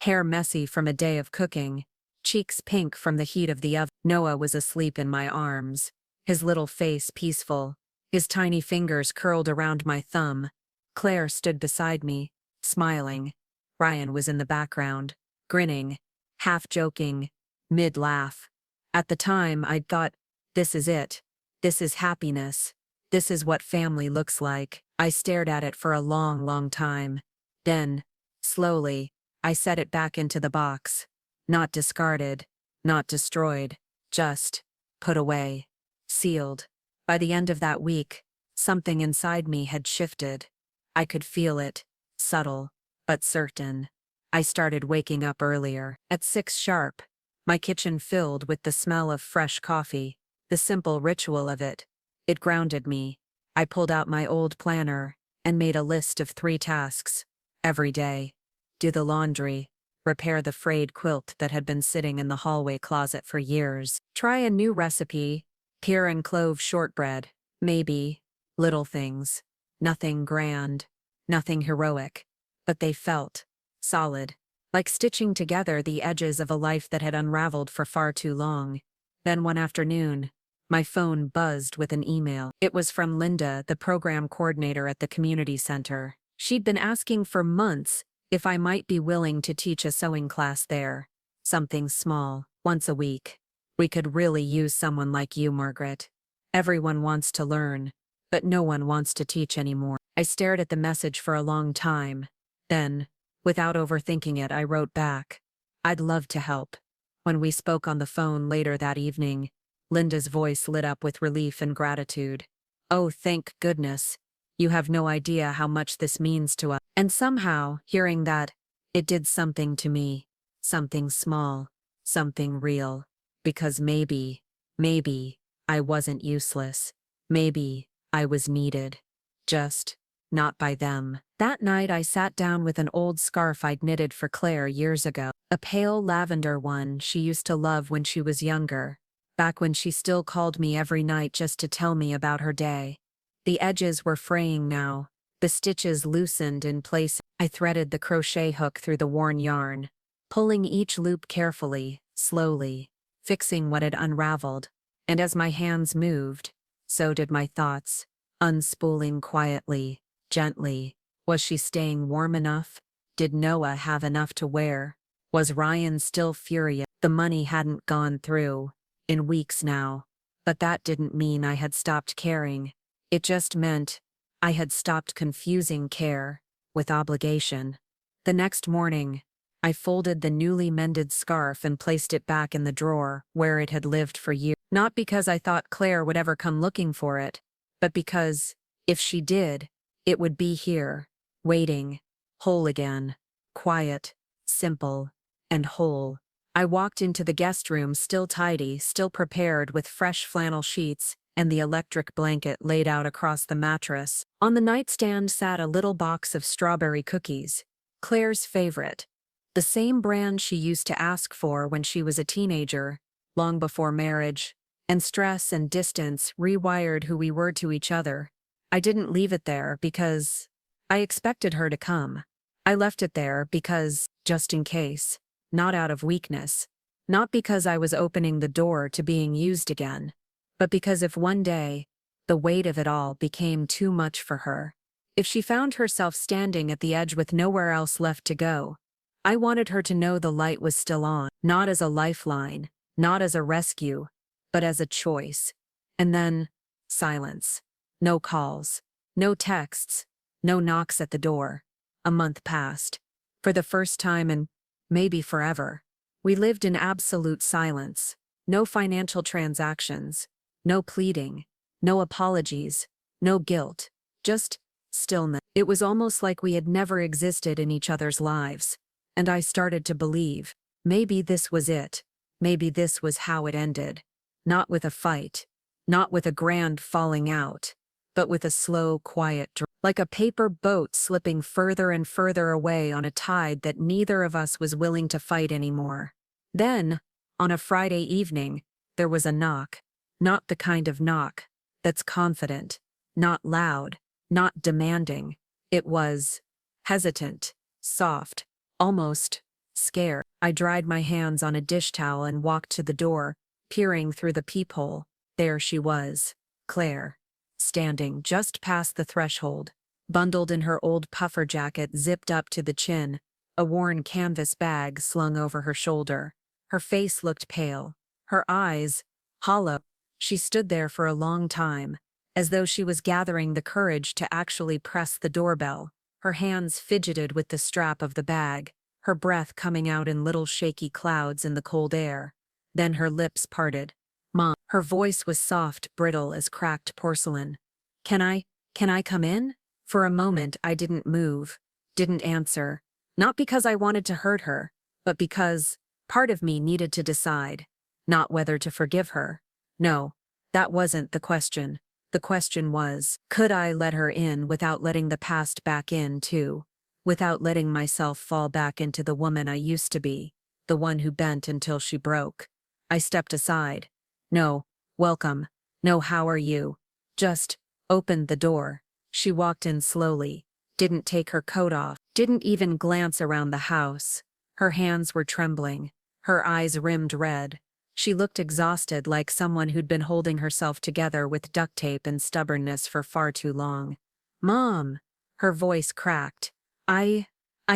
hair messy from a day of cooking, cheeks pink from the heat of the oven. Noah was asleep in my arms, his little face peaceful, his tiny fingers curled around my thumb. Claire stood beside me, smiling. Ryan was in the background, grinning, half joking, mid-laugh. At the time, I'd thought, this is it. This is happiness. This is what family looks like. I stared at it for a long, long time. Then, slowly, I set it back into the box. Not discarded, not destroyed, just put away, sealed. By the end of that week, something inside me had shifted. I could feel it, subtle, but certain. I started waking up earlier, at 6 sharp, my kitchen filled with the smell of fresh coffee, the simple ritual of it. It grounded me. I pulled out my old planner and made a list of 3 tasks. Every day. Do the laundry. Repair the frayed quilt that had been sitting in the hallway closet for years. Try a new recipe. Pear and clove shortbread. Maybe. Little things. Nothing grand. Nothing heroic. But they felt solid. Like stitching together the edges of a life that had unraveled for far too long. Then one afternoon, my phone buzzed with an email. It was from Linda, the program coordinator at the community center. She'd been asking for months if I might be willing to teach a sewing class there. Something small, once a week. We could really use someone like you, Margaret. Everyone wants to learn, but no one wants to teach anymore. I stared at the message for a long time. Then, without overthinking it, I wrote back. I'd love to help. When we spoke on the phone later that evening, Linda's voice lit up with relief and gratitude. Oh, thank goodness. You have no idea how much this means to us. And somehow, hearing that, it did something to me. Something small. Something real. Because maybe, I wasn't useless. Maybe, I was needed. Just, not by them. That night I sat down with an old scarf I'd knitted for Claire years ago. A pale lavender one she used to love when she was younger. Back when she still called me every night just to tell me about her day. The edges were fraying now. The stitches loosened in place. I threaded the crochet hook through the worn yarn, pulling each loop carefully, slowly, fixing what had unraveled. And as my hands moved, so did my thoughts, unspooling quietly, gently. Was she staying warm enough? Did Noah have enough to wear? Was Ryan still furious? The money hadn't gone through, in weeks now. But that didn't mean I had stopped caring. It just meant I had stopped confusing care with obligation. The next morning, I folded the newly mended scarf and placed it back in the drawer where it had lived for years. Not because I thought Claire would ever come looking for it, but because, if she did, it would be here, waiting, whole again, quiet, simple, and whole. I walked into the guest room still tidy, still prepared with fresh flannel sheets and the electric blanket laid out across the mattress. On the nightstand sat a little box of strawberry cookies, Claire's favorite. The same brand she used to ask for when she was a teenager, long before marriage, and stress and distance rewired who we were to each other. I didn't leave it there because I expected her to come. I left it there because, just in case, not out of weakness, not because I was opening the door to being used again, but because if one day, the weight of it all became too much for her, if she found herself standing at the edge with nowhere else left to go, I wanted her to know the light was still on, not as a lifeline, not as a rescue, but as a choice. And then, silence. No calls, no texts, no knocks at the door. A month passed. For the first time in maybe forever, we lived in absolute silence. No financial transactions, no pleading, no apologies, no guilt, just stillness. It was almost like we had never existed in each other's lives. And I started to believe, maybe this was it. Maybe this was how it ended. Not with a fight, not with a grand falling out, but with a slow, quiet drift. Like a paper boat slipping further and further away on a tide that neither of us was willing to fight anymore. Then, on a Friday evening, there was a knock. Not the kind of knock that's confident, not loud, not demanding. It was hesitant, soft, almost scared. I dried my hands on a dish towel and walked to the door, peering through the peephole. There she was, Claire, standing just past the threshold, bundled in her old puffer jacket zipped up to the chin, a worn canvas bag slung over her shoulder. Her face looked pale, her eyes hollow. She stood there for a long time, as though she was gathering the courage to actually press the doorbell. Her hands fidgeted with the strap of the bag, her breath coming out in little shaky clouds in the cold air. Then her lips parted. "Mom." Her voice was soft, brittle as cracked porcelain. Can I come in?" For a moment I didn't move, didn't answer. Not because I wanted to hurt her, but because part of me needed to decide. Not whether to forgive her. No, that wasn't the question. The question was, could I let her in without letting the past back in too? Without letting myself fall back into the woman I used to be, the one who bent until she broke. I stepped aside. No, welcome. No, how are you? Just opened the door. She walked in slowly, didn't take her coat off, didn't even glance around the house. Her hands were trembling, her eyes rimmed red. She looked exhausted, like someone who'd been holding herself together with duct tape and stubbornness for far too long. "Mom," her voice cracked. I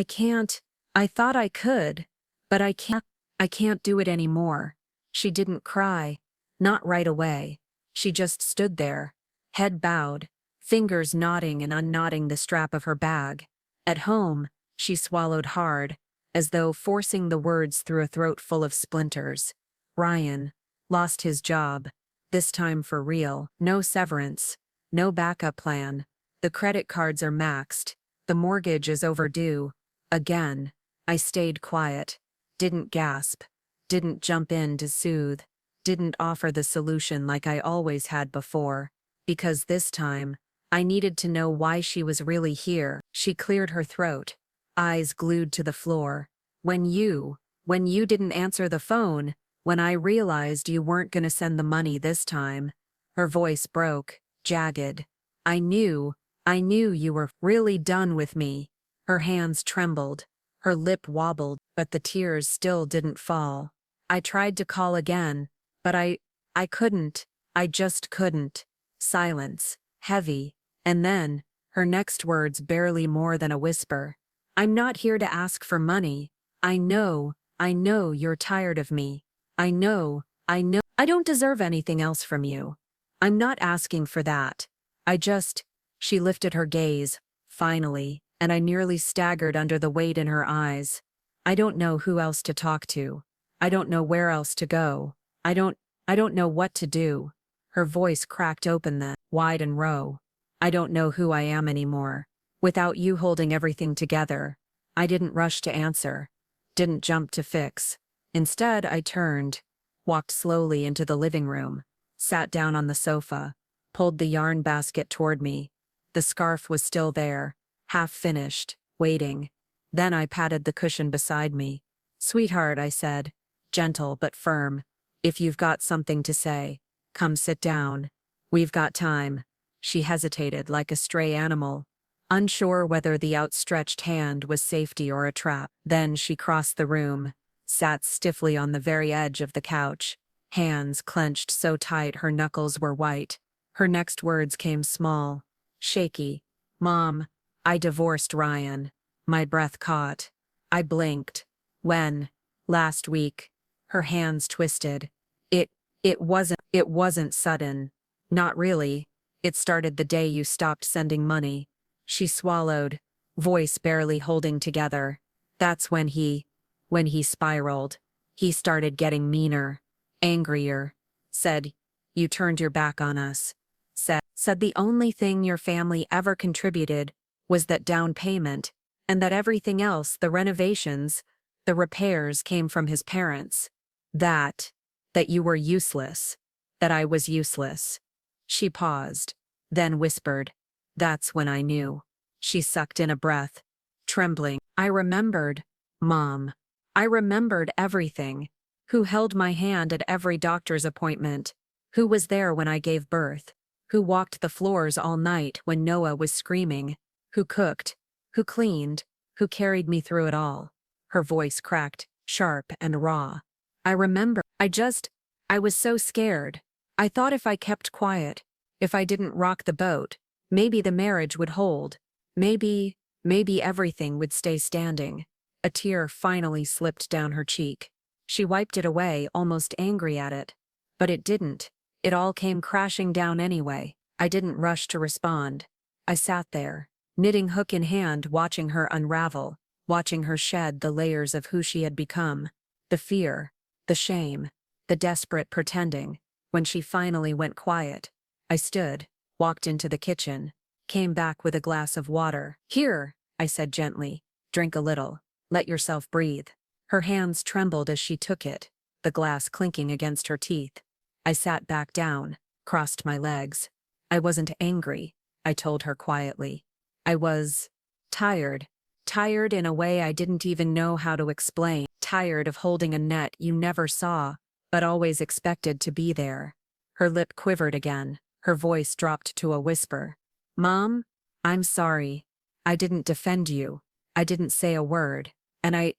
can't. I thought I could, but I can't do it anymore." She didn't cry. Not right away. She just stood there, head bowed, fingers knotting and unknotting the strap of her bag. At home, she swallowed hard, as though forcing the words through a throat full of splinters. Ryan lost his job, this time for real. No severance, no backup plan. The credit cards are maxed. The mortgage is overdue. Again. I stayed quiet, didn't gasp, didn't jump in to soothe, didn't offer the solution like I always had before, because this time, I needed to know why she was really here. She cleared her throat, eyes glued to the floor. When you didn't answer the phone, when I realized you weren't gonna send the money this time." Her voice broke, jagged. I knew you were really done with me." Her hands trembled, her lip wobbled, but the tears still didn't fall. I tried to call again, but I couldn't. I just couldn't. Silence, heavy, and then, her next words barely more than a whisper. "I'm not here to ask for money. I know you're tired of me. I know. I don't deserve anything else from you. I'm not asking for that. She lifted her gaze, finally, and I nearly staggered under the weight in her eyes. "I don't know who else to talk to. I don't know where else to go. I don't know what to do." Her voice cracked open then, wide and raw. "I don't know who I am anymore. Without you holding everything together." I didn't rush to answer, didn't jump to fix. Instead, I turned, walked slowly into the living room, sat down on the sofa, pulled the yarn basket toward me. The scarf was still there, half finished, waiting. Then I patted the cushion beside me. "Sweetheart," I said, gentle but firm, "if you've got something to say, come sit down. We've got time." She hesitated like a stray animal, unsure whether the outstretched hand was safety or a trap. Then she crossed the room, sat stiffly on the very edge of the couch, hands clenched so tight her knuckles were white. Her next words came small, shaky. "Mom, I divorced Ryan." My breath caught. I blinked. When? Last week. Her hands twisted. It, it wasn't sudden. Not really. It started the day you stopped sending money. She swallowed, voice barely holding together. That's when he spiraled. He started getting meaner, angrier. Said, you turned your back on us. Said the only thing your family ever contributed was that down payment, and that everything else, the renovations, the repairs, came from his parents. That you were useless. That I was useless. She paused, then whispered. That's when I knew. She sucked in a breath, trembling. I remembered, Mom. I remembered everything. Who held my hand at every doctor's appointment. Who was there when I gave birth. Who walked the floors all night when Noah was screaming. Who cooked. Who cleaned. Who carried me through it all. Her voice cracked, sharp and raw. I remember. I was so scared. I thought if I kept quiet, if I didn't rock the boat, maybe the marriage would hold. Maybe everything would stay standing. A tear finally slipped down her cheek. She wiped it away, almost angry at it. But it didn't. It all came crashing down anyway. I didn't rush to respond. I sat there, knitting hook in hand, watching her unravel, watching her shed the layers of who she had become. The fear, the shame, the desperate pretending. When she finally went quiet, I stood, walked into the kitchen, came back with a glass of water. Here, I said gently, drink a little, let yourself breathe. Her hands trembled as she took it, the glass clinking against her teeth. I sat back down, crossed my legs. I wasn't angry, I told her quietly. I was tired. Tired in a way I didn't even know how to explain. Tired of holding a net you never saw, but always expected to be there. Her lip quivered again, her voice dropped to a whisper. Mom, I'm sorry. I didn't defend you. I didn't say a word. And I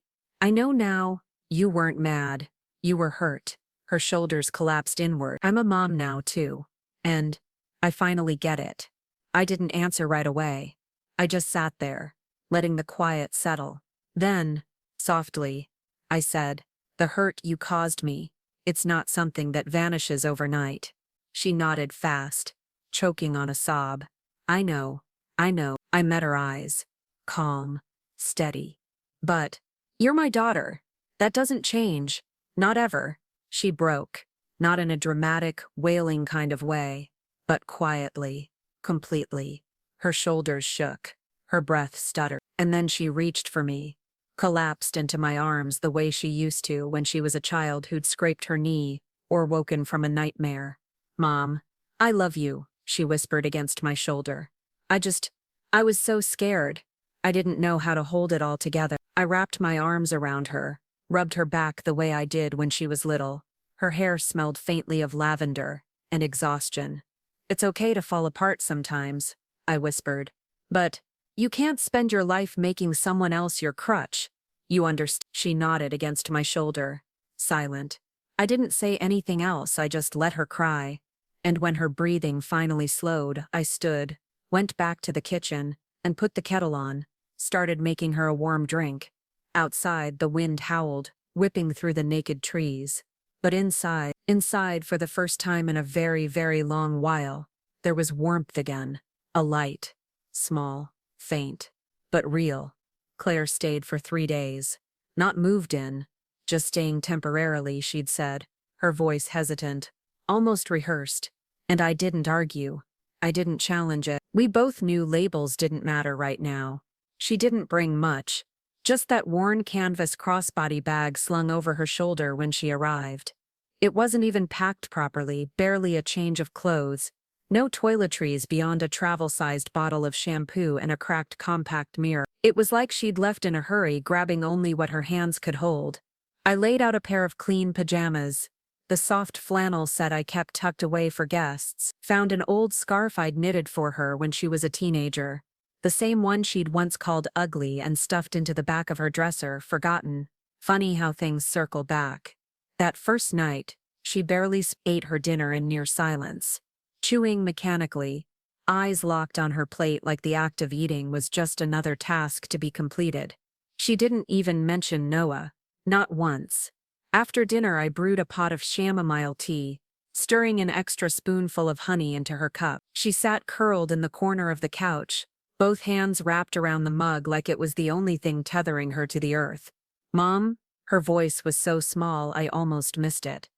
know now, you weren't mad. You were hurt. Her shoulders collapsed inward. I'm a mom now, too. And I finally get it. I didn't answer right away. I just sat there, letting the quiet settle. Then, softly, I said, the hurt you caused me, it's not something that vanishes overnight. She nodded fast, choking on a sob. I know. I met her eyes. Calm, steady. But, you're my daughter. That doesn't change. Not ever. She broke, not in a dramatic, wailing kind of way, but quietly, completely. Her shoulders shook, her breath stuttered, and then she reached for me, collapsed into my arms the way she used to when she was a child who'd scraped her knee or woken from a nightmare. Mom, I love you, she whispered against my shoulder. I was so scared. I didn't know how to hold it all together. I wrapped my arms around her, rubbed her back the way I did when she was little. Her hair smelled faintly of lavender and exhaustion. It's okay to fall apart sometimes, I whispered. But you can't spend your life making someone else your crutch. You understand? She nodded against my shoulder, silent. I didn't say anything else, I just let her cry. And when her breathing finally slowed, I stood, went back to the kitchen, and put the kettle on, started making her a warm drink. Outside, the wind howled, whipping through the naked trees. But inside for the first time in a very, very long while, there was warmth again. A light. Small, faint, but real. Claire stayed for 3 days. Not moved in, just staying temporarily, she'd said, her voice hesitant, almost rehearsed. And I didn't argue. I didn't challenge it. We both knew labels didn't matter right now. She didn't bring much. Just that worn canvas crossbody bag slung over her shoulder when she arrived. It wasn't even packed properly, barely a change of clothes. No toiletries beyond a travel-sized bottle of shampoo and a cracked compact mirror. It was like she'd left in a hurry, grabbing only what her hands could hold. I laid out a pair of clean pajamas, the soft flannel set I kept tucked away for guests, found an old scarf I'd knitted for her when she was a teenager. The same one she'd once called ugly and stuffed into the back of her dresser, forgotten. Funny how things circle back. That first night, she barely ate her dinner in near silence. Chewing mechanically, eyes locked on her plate like the act of eating was just another task to be completed. She didn't even mention Noah. Not once. After dinner, I brewed a pot of chamomile tea, stirring an extra spoonful of honey into her cup. She sat curled in the corner of the couch, both hands wrapped around the mug like it was the only thing tethering her to the earth. "Mom?" Her voice was so small I almost missed it.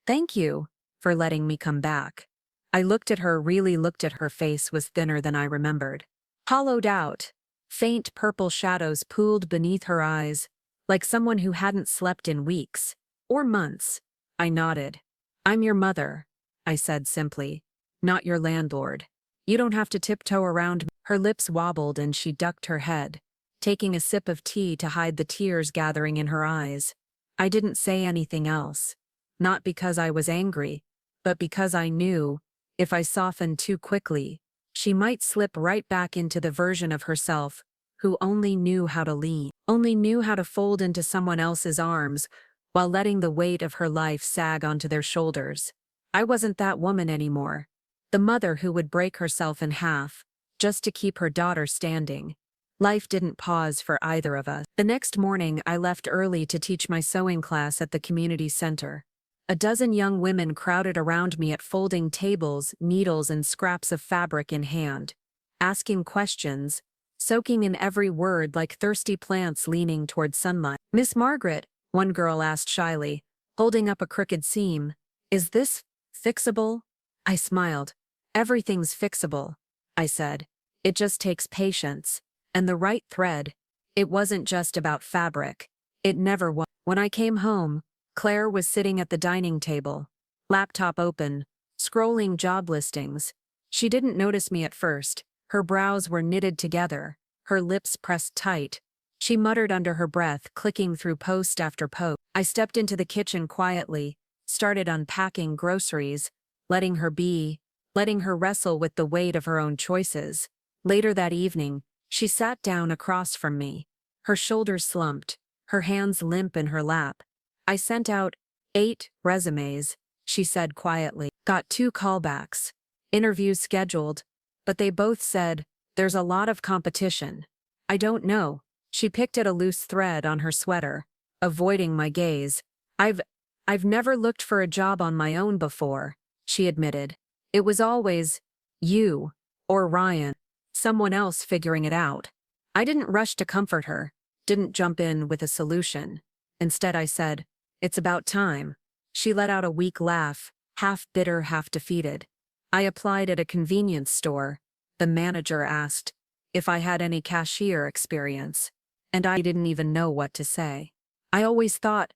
"Thank you for letting me come back." I looked at her, really looked at her. Face was thinner than I remembered. Hollowed out. Faint purple shadows pooled beneath her eyes, like someone who hadn't slept in weeks. Or months. I nodded. "I'm your mother," I said simply. "Not your landlord. You don't have to tiptoe around me." Her lips wobbled and she ducked her head, taking a sip of tea to hide the tears gathering in her eyes. I didn't say anything else. Not because I was angry, but because I knew, if I softened too quickly, she might slip right back into the version of herself who only knew how to lean, only knew how to fold into someone else's arms while letting the weight of her life sag onto their shoulders. I wasn't that woman anymore. The mother who would break herself in half just to keep her daughter standing. Life didn't pause for either of us. The next morning, I left early to teach my sewing class at the community center. A dozen young women crowded around me at folding tables, needles and scraps of fabric in hand, asking questions, soaking in every word like thirsty plants leaning toward sunlight. "Miss Margaret," one girl asked shyly, holding up a crooked seam, "is this fixable?" I smiled. "Everything's fixable," I said. "It just takes patience. And the right thread." It wasn't just about fabric. It never was. When I came home, Claire was sitting at the dining table, laptop open, scrolling job listings. She didn't notice me at first. Her brows were knitted together, her lips pressed tight. She muttered under her breath, clicking through post after post. I stepped into the kitchen quietly, started unpacking groceries, letting her be, letting her wrestle with the weight of her own choices. Later that evening, she sat down across from me, her shoulders slumped, her hands limp in her lap. "I sent out 8 resumes," she said quietly. "Got 2 callbacks. Interviews scheduled, but they both said, there's a lot of competition. I don't know." She picked at a loose thread on her sweater, avoiding my gaze. I've never looked for a job on my own before," she admitted. "It was always you or Ryan, someone else figuring it out." I didn't rush to comfort her, didn't jump in with a solution. Instead I said, "It's about time." She let out a weak laugh, half bitter, half defeated. "I applied at a convenience store. The manager asked if I had any cashier experience, and I didn't even know what to say. I always thought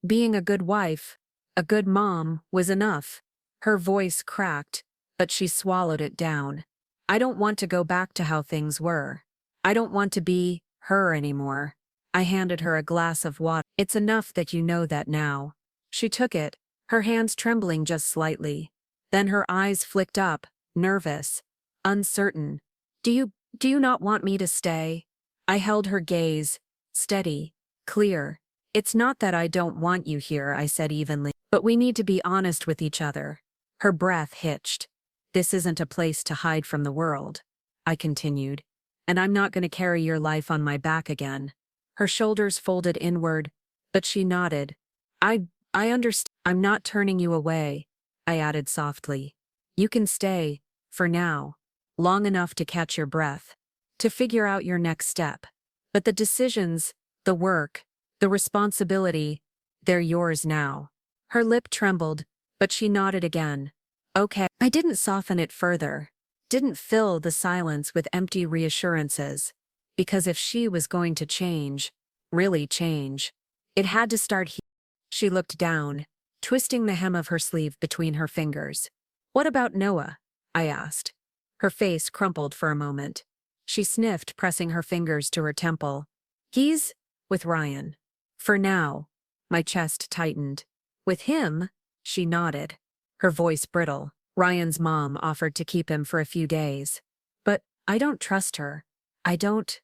being a good wife, a good mom, was enough." Her voice cracked, but she swallowed it down. "I don't want to go back to how things were. I don't want to be her anymore." I handed her a glass of water. "It's enough that you know that now." She took it, her hands trembling just slightly. Then her eyes flicked up, nervous, uncertain. Do you not want me to stay?" I held her gaze, steady, clear. "It's not that I don't want you here," I said evenly, "but we need to be honest with each other." Her breath hitched. "This isn't a place to hide from the world," I continued. "And I'm not going to carry your life on my back again." Her shoulders folded inward, but she nodded. I understand. "I'm not turning you away," I added softly. "You can stay, for now, long enough to catch your breath, to figure out your next step. But the decisions, the work, the responsibility, they're yours now." Her lip trembled, but she nodded again. "Okay." I didn't soften it further, didn't fill the silence with empty reassurances, because if she was going to change, really change, it had to start here. She looked down, twisting the hem of her sleeve between her fingers. "What about Noah?" I asked. Her face crumpled for a moment. She sniffed, pressing her fingers to her temple. "He's with Ryan. For now." My chest tightened. "With him?" She nodded, her voice brittle. "Ryan's mom offered to keep him for a few days. But I don't trust her. I don't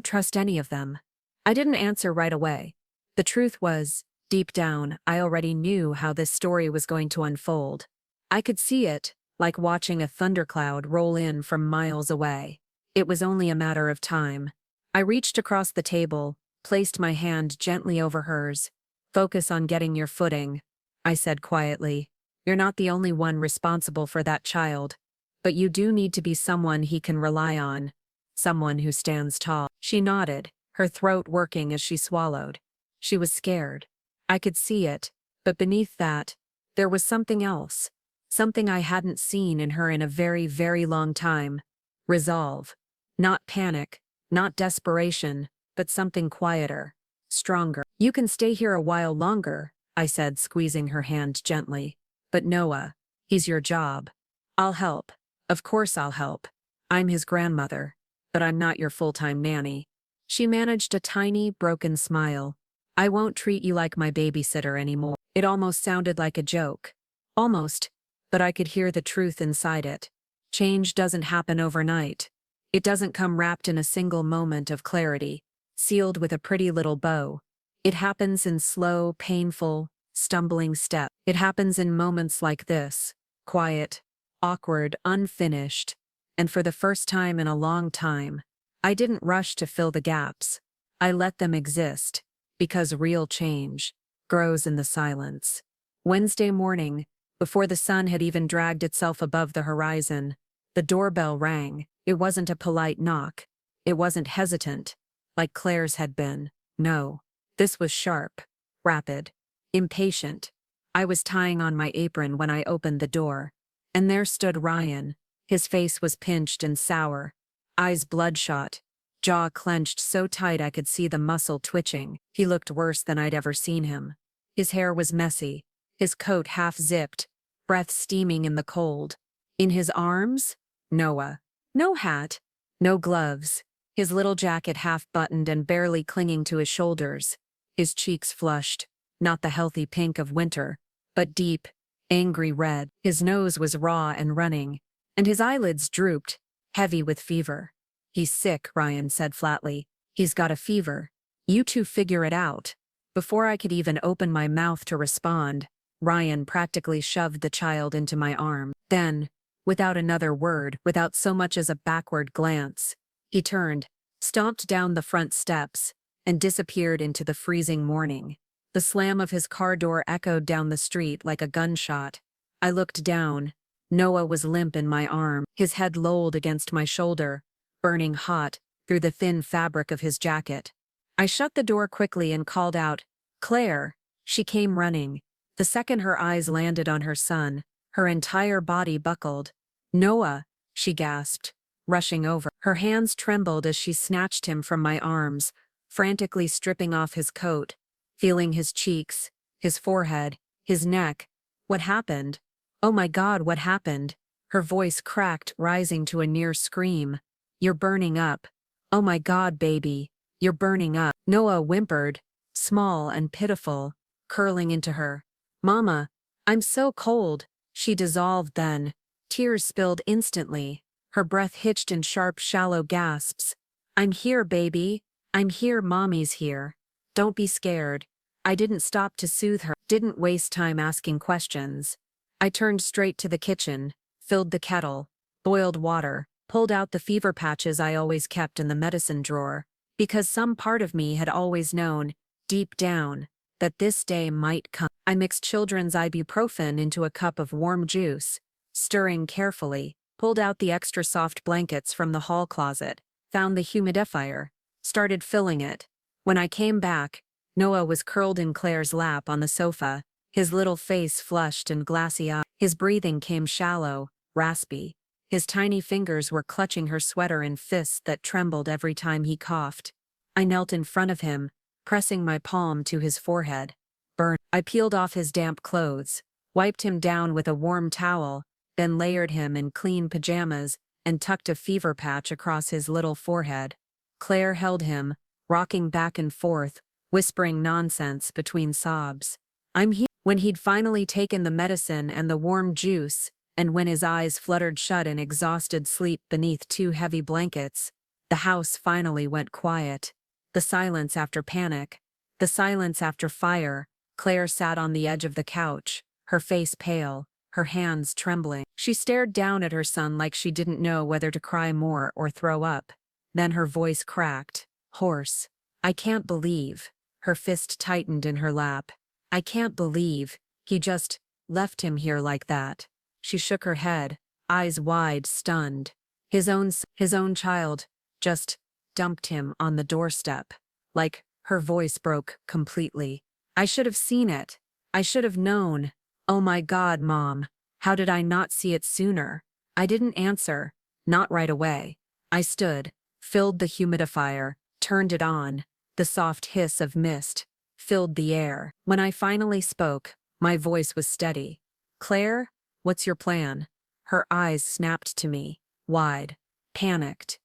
trust any of them." I didn't answer right away. The truth was, deep down, I already knew how this story was going to unfold. I could see it, like watching a thundercloud roll in from miles away. It was only a matter of time. I reached across the table, placed my hand gently over hers. Focus on getting your footing, I said quietly. You're not the only one responsible for that child, but you do need to be someone he can rely on, someone who stands tall. She nodded, her throat working as she swallowed. She was scared. I could see it, but beneath that, there was something else, something I hadn't seen in her in a very, very long time. Resolve. Not panic, not desperation, but something quieter, stronger. You can stay here a while longer, I said, squeezing her hand gently. But Noah, he's your job. I'll help. Of course I'll help. I'm his grandmother, but I'm not your full-time nanny. She managed a tiny, broken smile. I won't treat you like my babysitter anymore. It almost sounded like a joke. Almost, but I could hear the truth inside it. Change doesn't happen overnight. It doesn't come wrapped in a single moment of clarity, sealed with a pretty little bow. It happens in slow, painful, stumbling steps. It happens in moments like this, quiet, awkward, unfinished, and for the first time in a long time, I didn't rush to fill the gaps. I let them exist, because real change grows in the silence. Wednesday morning, before the sun had even dragged itself above the horizon, the doorbell rang. It wasn't a polite knock. It wasn't hesitant, like Claire's had been. No, this was sharp, rapid, impatient. I was tying on my apron when I opened the door, and there stood Ryan. His face was pinched and sour, eyes bloodshot, jaw clenched so tight I could see the muscle twitching. He looked worse than I'd ever seen him. His hair was messy, his coat half-zipped, breath steaming in the cold. In his arms, Noah. No hat, no gloves, his little jacket half-buttoned and barely clinging to his shoulders. His cheeks flushed, not the healthy pink of winter, but deep, angry red. His nose was raw and running, and his eyelids drooped, heavy with fever. He's sick, Ryan said flatly. He's got a fever. You two figure it out. Before I could even open my mouth to respond, Ryan practically shoved the child into my arm. Then, without another word, without so much as a backward glance, he turned, stomped down the front steps, and disappeared into the freezing morning. The slam of his car door echoed down the street like a gunshot. I looked down. Noah was limp in my arm, his head lolled against my shoulder, burning hot through the thin fabric of his jacket. I shut the door quickly and called out, "Claire!" She came running. The second her eyes landed on her son, her entire body buckled. "Noah!" she gasped, rushing over. Her hands trembled as she snatched him from my arms, frantically stripping off his coat, feeling his cheeks, his forehead, his neck. What happened? Oh my God, what happened? Her voice cracked, rising to a near scream. You're burning up. Oh my God, baby. You're burning up. Noah whimpered, small and pitiful, curling into her. Mama, I'm so cold. She dissolved then. Tears spilled instantly. Her breath hitched in sharp, shallow gasps. I'm here, baby. I'm here, Mommy's here. Don't be scared. I didn't stop to soothe her. Didn't waste time asking questions. I turned straight to the kitchen, filled the kettle, boiled water, pulled out the fever patches I always kept in the medicine drawer, because some part of me had always known, deep down, that this day might come. I mixed children's ibuprofen into a cup of warm juice, stirring carefully, pulled out the extra soft blankets from the hall closet, found the humidifier, started filling it. When I came back, Noah was curled in Claire's lap on the sofa, his little face flushed and glassy eyed. His breathing came shallow, raspy. His tiny fingers were clutching her sweater in fists that trembled every time he coughed. I knelt in front of him, pressing my palm to his forehead. Burn. I peeled off his damp clothes, wiped him down with a warm towel, then layered him in clean pajamas and tucked a fever patch across his little forehead. Claire held him, rocking back and forth, whispering nonsense between sobs. I'm here. When he'd finally taken the medicine and the warm juice, and when his eyes fluttered shut in exhausted sleep beneath two heavy blankets, the house finally went quiet. The silence after panic. The silence after fire. Claire sat on the edge of the couch, her face pale, her hands trembling. She stared down at her son like she didn't know whether to cry more or throw up. Then her voice cracked. Horse. I can't believe. Her fist tightened in her lap. I can't believe he just left him here like that. She shook her head, eyes wide, stunned. His own child just dumped him on the doorstep. Like, her voice broke completely. I should have seen it. I should have known. Oh my God, Mom. How did I not see it sooner? I didn't answer. Not right away. I stood, filled the humidifier, turned it on. The soft hiss of mist filled the air. When I finally spoke, my voice was steady. Claire, what's your plan? Her eyes snapped to me, wide, panicked.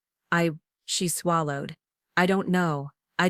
She swallowed. I don't know. I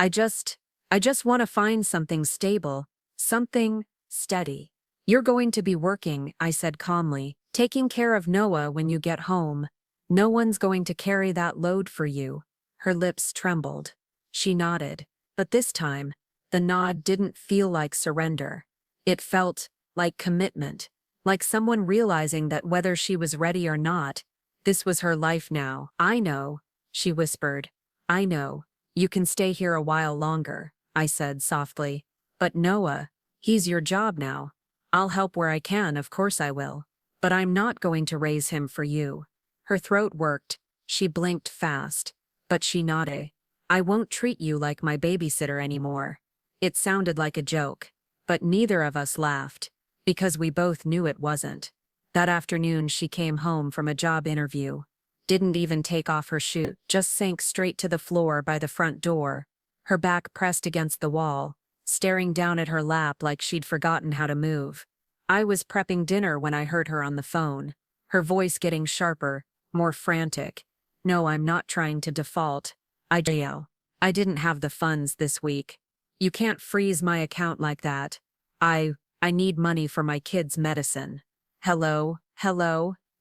just want to find something stable, something steady. You're going to be working, I said calmly, taking care of Noah when you get home. No one's going to carry that load for you. Her lips trembled. She nodded. But this time, the nod didn't feel like surrender. It felt like commitment, like someone realizing that whether she was ready or not, this was her life now. I know, she whispered. I know. You can stay here a while longer, I said softly. But Noah, he's your job now. I'll help where I can, of course I will. But I'm not going to raise him for you. Her throat worked. She blinked fast. But she nodded. I won't treat you like my babysitter anymore. It sounded like a joke. But neither of us laughed. Because we both knew it wasn't. That afternoon she came home from a job interview. Didn't even take off her shoe, just sank straight to the floor by the front door, her back pressed against the wall, staring down at her lap like she'd forgotten how to move. I was prepping dinner when I heard her on the phone, her voice getting sharper, more frantic. No, I'm not trying to default. I didn't have the funds this week. You can't freeze my account like that. I need money for my kid's medicine. Hello?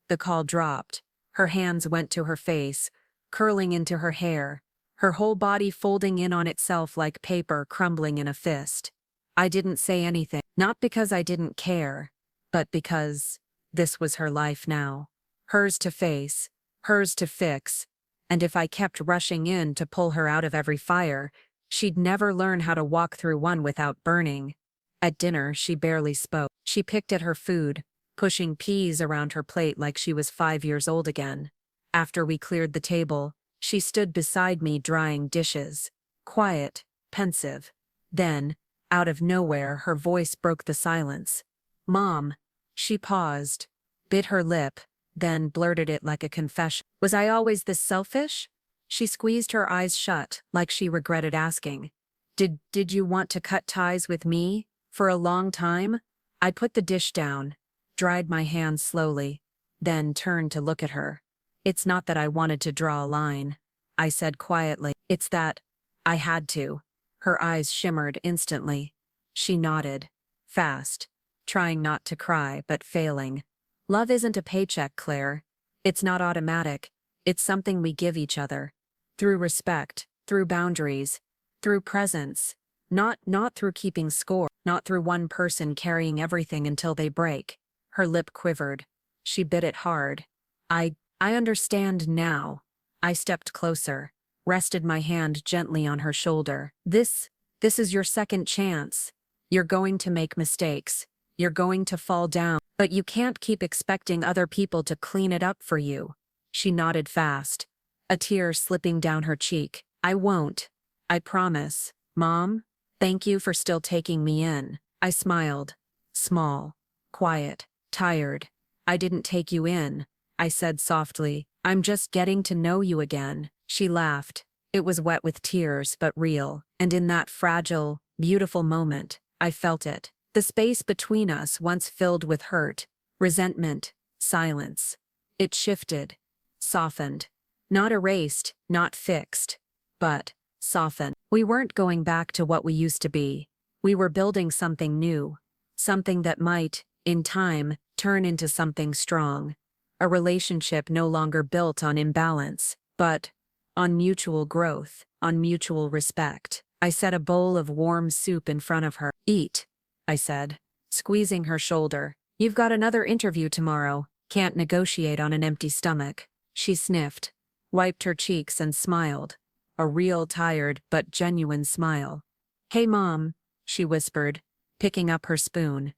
The call dropped. Her hands went to her face, curling into her hair, her whole body folding in on itself like paper crumbling in a fist. I didn't say anything, not because I didn't care, but because this was her life now. Hers to face, hers to fix, and if I kept rushing in to pull her out of every fire, she'd never learn how to walk through one without burning. At dinner, she barely spoke. She picked at her food, pushing peas around her plate like she was 5 years old again. After we cleared the table, she stood beside me drying dishes, quiet, pensive. Then, out of nowhere, her voice broke the silence. Mom. She paused, bit her lip, then blurted it like a confession. Was I always this selfish? She squeezed her eyes shut, like she regretted asking. Did you want to cut ties with me? For a long time? I put the dish down, dried my hands slowly, then turned to look at her. It's not that I wanted to draw a line, I said quietly. It's that I had to. Her eyes shimmered instantly. She nodded, fast, trying not to cry but failing. Love isn't a paycheck, Claire. It's not automatic. It's something we give each other. Through respect, through boundaries, through presence. Not through keeping score, not through one person carrying everything until they break. Her lip quivered. She bit it hard. I understand now. I stepped closer, rested my hand gently on her shoulder. This is your second chance. You're going to make mistakes. You're going to fall down, but you can't keep expecting other people to clean it up for you. She nodded fast, a tear slipping down her cheek. I won't. I promise. Mom, thank you for still taking me in. I smiled. Small, quiet, tired. I didn't take you in, I said softly. I'm just getting to know you again. She laughed. It was wet with tears, but real. And in that fragile, beautiful moment, I felt it. The space between us once filled with hurt, resentment, silence. It shifted, softened. Not erased, not fixed, but softened. We weren't going back to what we used to be. We were building something new. Something that might, in time, turn into something strong. A relationship no longer built on imbalance, but on mutual growth, on mutual respect. I set a bowl of warm soup in front of her. Eat, I said, squeezing her shoulder. You've got another interview tomorrow. Can't negotiate on an empty stomach. She sniffed, wiped her cheeks and smiled. a real tired but genuine smile. "Hey Mom," she whispered, picking up her spoon.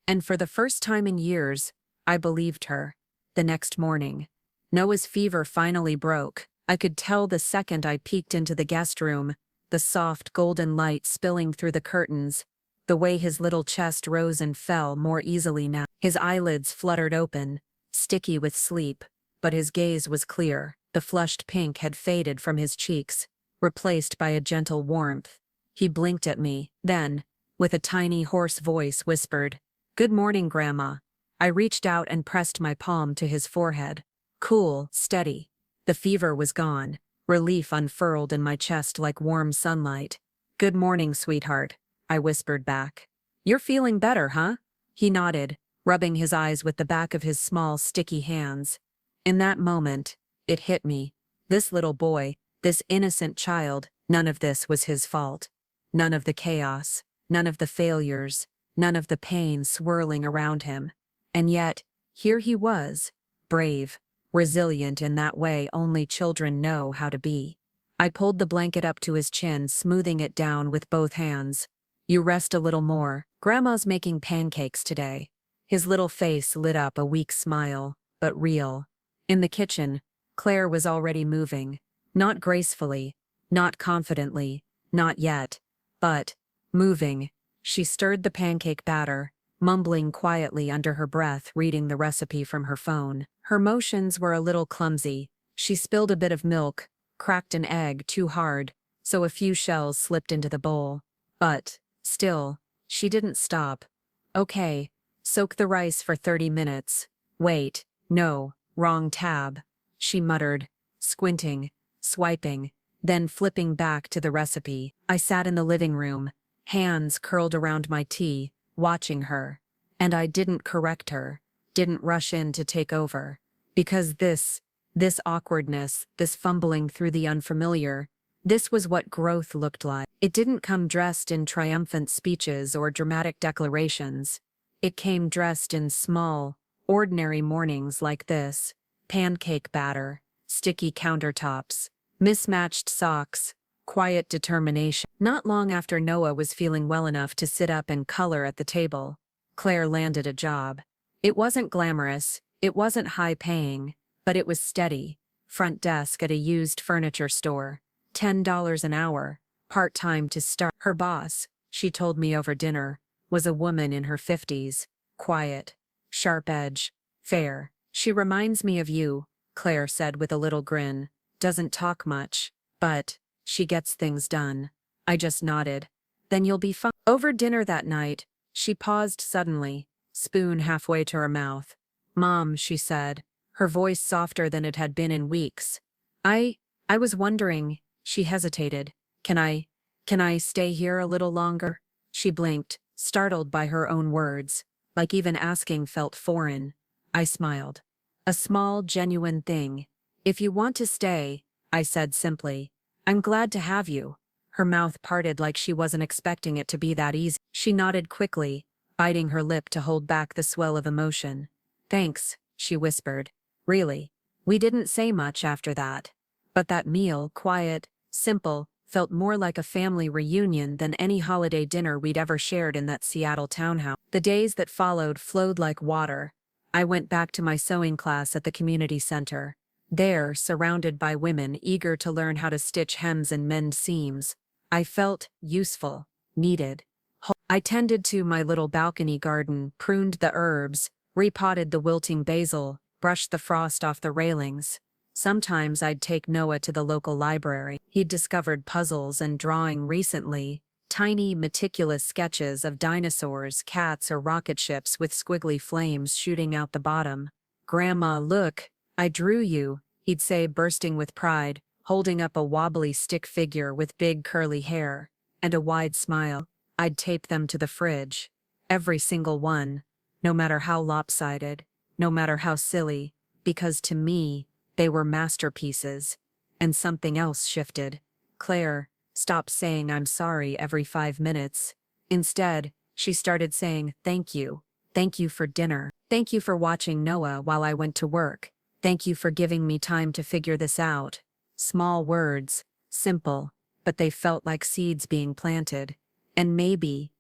And for the first time in years, I believed her. The next morning, Noah's fever finally broke. I could tell the second I peeked into the guest room, the soft golden light spilling through the curtains, the way his little chest rose and fell more easily now. His eyelids fluttered open, sticky with sleep, but his gaze was clear. The flushed pink had faded from his cheeks, replaced by a gentle warmth. He blinked at me, then, with a tiny hoarse voice, whispered, "Good morning, Grandma." I reached out and pressed my palm to his forehead. Cool, steady. The fever was gone. Relief unfurled in my chest like warm sunlight. "Good morning, sweetheart," I whispered back. "You're feeling better, huh?" He nodded, rubbing his eyes with the back of his small, sticky hands. In that moment, it hit me. This little boy, this innocent child, none of this was his fault. None of the chaos, none of the failures, none of the pain swirling around him. And yet, here he was, brave, resilient in that way only children know how to be. I pulled the blanket up to his chin, smoothing it down with both hands. "You rest a little more. Grandma's making pancakes today." His little face lit up a weak smile, but real. In the kitchen, Claire was already moving. Not gracefully, not confidently, not yet, but moving. She stirred the pancake batter, mumbling quietly under her breath, reading the recipe from her phone. Her motions were a little clumsy. She spilled a bit of milk, cracked an egg too hard, so a few shells slipped into the bowl. But, still, she didn't stop. "Okay, soak the rice for 30 minutes. Wait, no, wrong tab," she muttered, squinting, swiping, then flipping back to the recipe. I sat in the living room, hands curled around my tea, watching her. And I didn't correct her, didn't rush in to take over. Because this awkwardness, this fumbling through the unfamiliar, this was what growth looked like. It didn't come dressed in triumphant speeches or dramatic declarations. It came dressed in small, ordinary mornings like this. Pancake batter, sticky countertops, mismatched socks, quiet determination. Not long after Noah was feeling well enough to sit up and color at the table, Claire landed a job. It wasn't glamorous, it wasn't high-paying, but it was steady. Front desk at a used furniture store. $10 an hour, part-time to start. Her boss, she told me over dinner, was a woman in her 50s. Quiet, sharp edge, fair. "She reminds me of you," Claire said with a little grin. "Doesn't talk much, but she gets things done." I just nodded. "Then you'll be fine." Over dinner that night, she paused suddenly, spoon halfway to her mouth. "Mom," she said, her voice softer than it had been in weeks. I was wondering," she hesitated. Can I stay here a little longer?" She blinked, startled by her own words, like even asking felt foreign. I smiled. "A small, genuine thing. If you want to stay," I said simply. "I'm glad to have you." Her mouth parted like she wasn't expecting it to be that easy. She nodded quickly, biting her lip to hold back the swell of emotion. "Thanks," she whispered. "Really. We didn't say much after that. But that meal, quiet, simple, felt more like a family reunion than any holiday dinner we'd ever shared in that Seattle townhouse." The days that followed flowed like water. I went back to my sewing class at the community center. There, surrounded by women eager to learn how to stitch hems and mend seams, I felt useful, needed. I tended to my little balcony garden, pruned the herbs, repotted the wilting basil, brushed the frost off the railings. Sometimes I'd take Noah to the local library. He'd discovered puzzles and drawing recently, tiny, meticulous sketches of dinosaurs, cats, or rocket ships with squiggly flames shooting out the bottom. "Grandma, look, I drew you," he'd say, bursting with pride, holding up a wobbly stick figure with big curly hair and a wide smile. I'd tape them to the fridge. Every single one, no matter how lopsided, no matter how silly, because to me, they were masterpieces. And something else shifted. Claire stopped saying "I'm sorry" every 5 minutes. Instead, she started saying, "Thank you. Thank you for dinner. Thank you for watching Noah while I went to work. Thank you for giving me time to figure this out." Small words, Simple, but they felt like seeds being planted. And maybe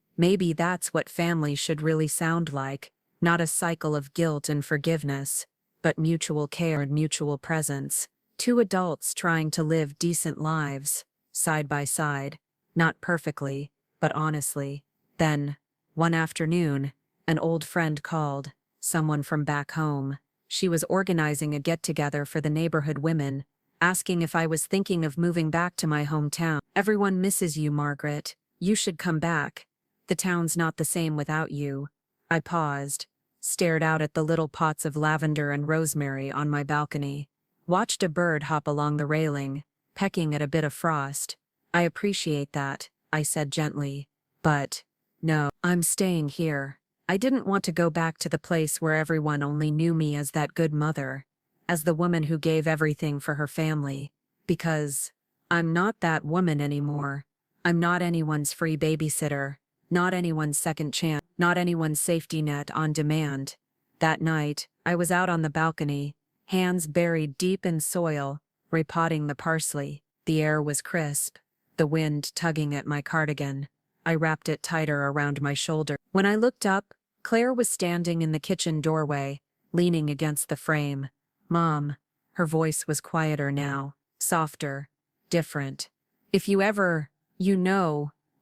that's what family should really sound like. Not a cycle of guilt and forgiveness, but mutual care and mutual presence. Two adults trying to live decent lives, side by side, not perfectly, but honestly. Then, one afternoon, an old friend called, someone from back home. She was organizing a get-together for the neighborhood women, asking if I was thinking of moving back to my hometown. "Everyone misses you, Margaret. You should come back. The town's not the same without you." I paused, stared out at the little pots of lavender and rosemary on my balcony, watched a bird hop along the railing, pecking at a bit of frost. "I appreciate that," I said gently. "But, no, I'm staying here." I didn't want to go back to the place where everyone only knew me as that good mother, as the woman who gave everything for her family, because I'm not that woman anymore. I'm not anyone's free babysitter, not anyone's second chance, not anyone's safety net on demand. That night, I was out on the balcony, hands buried deep in soil, repotting the parsley. The air was crisp, the wind tugging at my cardigan. I wrapped it tighter around my shoulder. When I looked up, Claire was standing in the kitchen doorway, leaning against the frame. "Mom." Her voice was quieter now, softer, different. "If you ever,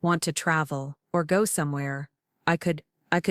want to travel, or go somewhere, I could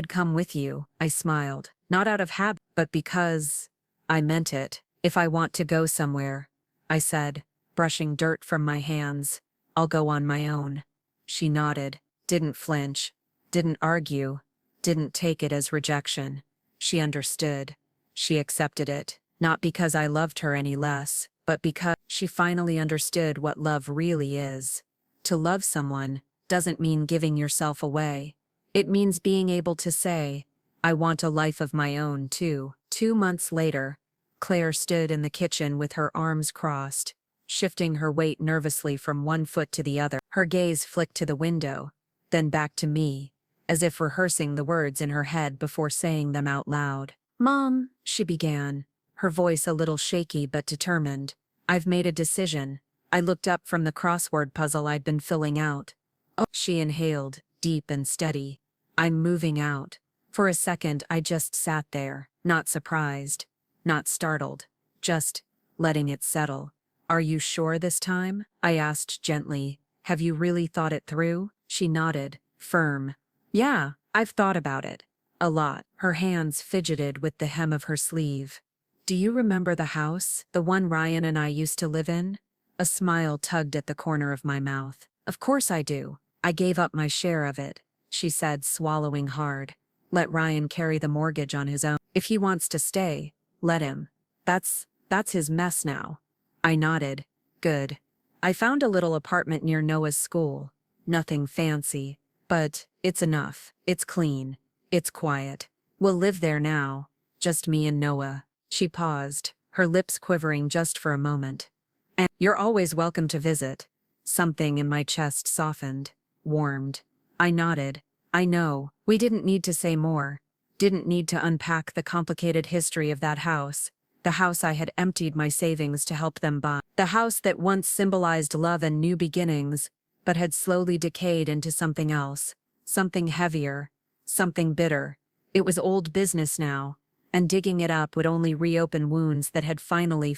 come with you." I smiled. Not out of habit, but because I meant it. "If I want to go somewhere," I said, brushing dirt from my hands, "I'll go on my own." She nodded, didn't flinch, didn't argue, didn't take it as rejection. She understood. She accepted it, not because I loved her any less, but because she finally understood what love really is. To love someone doesn't mean giving yourself away. It means being able to say, "I want a life of my own too." 2 months later, Claire stood in the kitchen with her arms crossed, shifting her weight nervously from one foot to the other. Her gaze flicked to the window, then back to me, as if rehearsing the words in her head before saying them out loud. "Mom," she began, her voice a little shaky but determined, "I've made a decision." I looked up from the crossword puzzle I'd been filling out. "Oh," she inhaled, deep and steady. "I'm moving out." For a second I just sat there, not surprised, not startled, just letting it settle. "Are you sure this time?" I asked gently. "Have you really thought it through?" She nodded, firm. "Yeah, I've thought about it. A lot." Her hands fidgeted with the hem of her sleeve. "Do you remember the house, the one Ryan and I used to live in?" A smile tugged at the corner of my mouth. "Of course I do. I gave up my share of it," she said, swallowing hard. "Let Ryan carry the mortgage on his own. If he wants to stay, let him. That's his mess now." I nodded. "Good." I found a little apartment near Noah's school. Nothing fancy, but it's enough. It's clean. It's quiet. We'll live there now. Just me and Noah. She paused, her lips quivering just for a moment. "And you're always welcome to visit." Something in my chest softened, warmed. I nodded. "I know." We didn't need to say more. Didn't need to unpack the complicated history of that house. The house I had emptied my savings to help them buy. The house that once symbolized love and new beginnings, but had slowly decayed into something else. Something heavier. Something bitter. It was old business now, and digging it up would only reopen wounds that had finally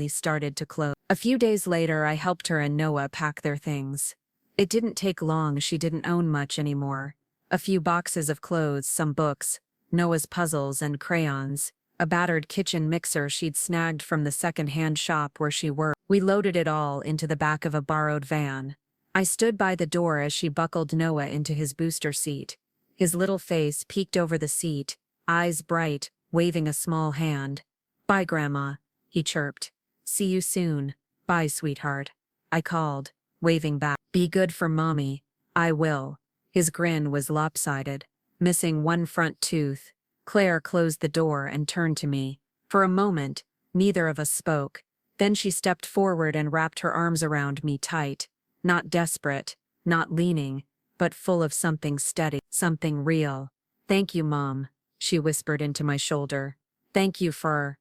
started to close. A few days later I helped her and Noah pack their things. It didn't take long. She didn't own much anymore. A few boxes of clothes, some books, Noah's puzzles and crayons, a battered kitchen mixer she'd snagged from the second-hand shop where she worked. We loaded it all into the back of a borrowed van. I stood by the door as she buckled Noah into his booster seat. His little face peeked over the seat, eyes bright, waving a small hand. "Bye, Grandma," he chirped. "See you soon." "Bye, sweetheart," I called, waving back. "Be good for Mommy." "I will." His grin was lopsided, missing one front tooth. Claire closed the door and turned to me. For a moment, neither of us spoke. Then she stepped forward and wrapped her arms around me tight. Not desperate, not leaning, but full of something steady, something real. "Thank you, Mom," she whispered into my shoulder. "Thank you for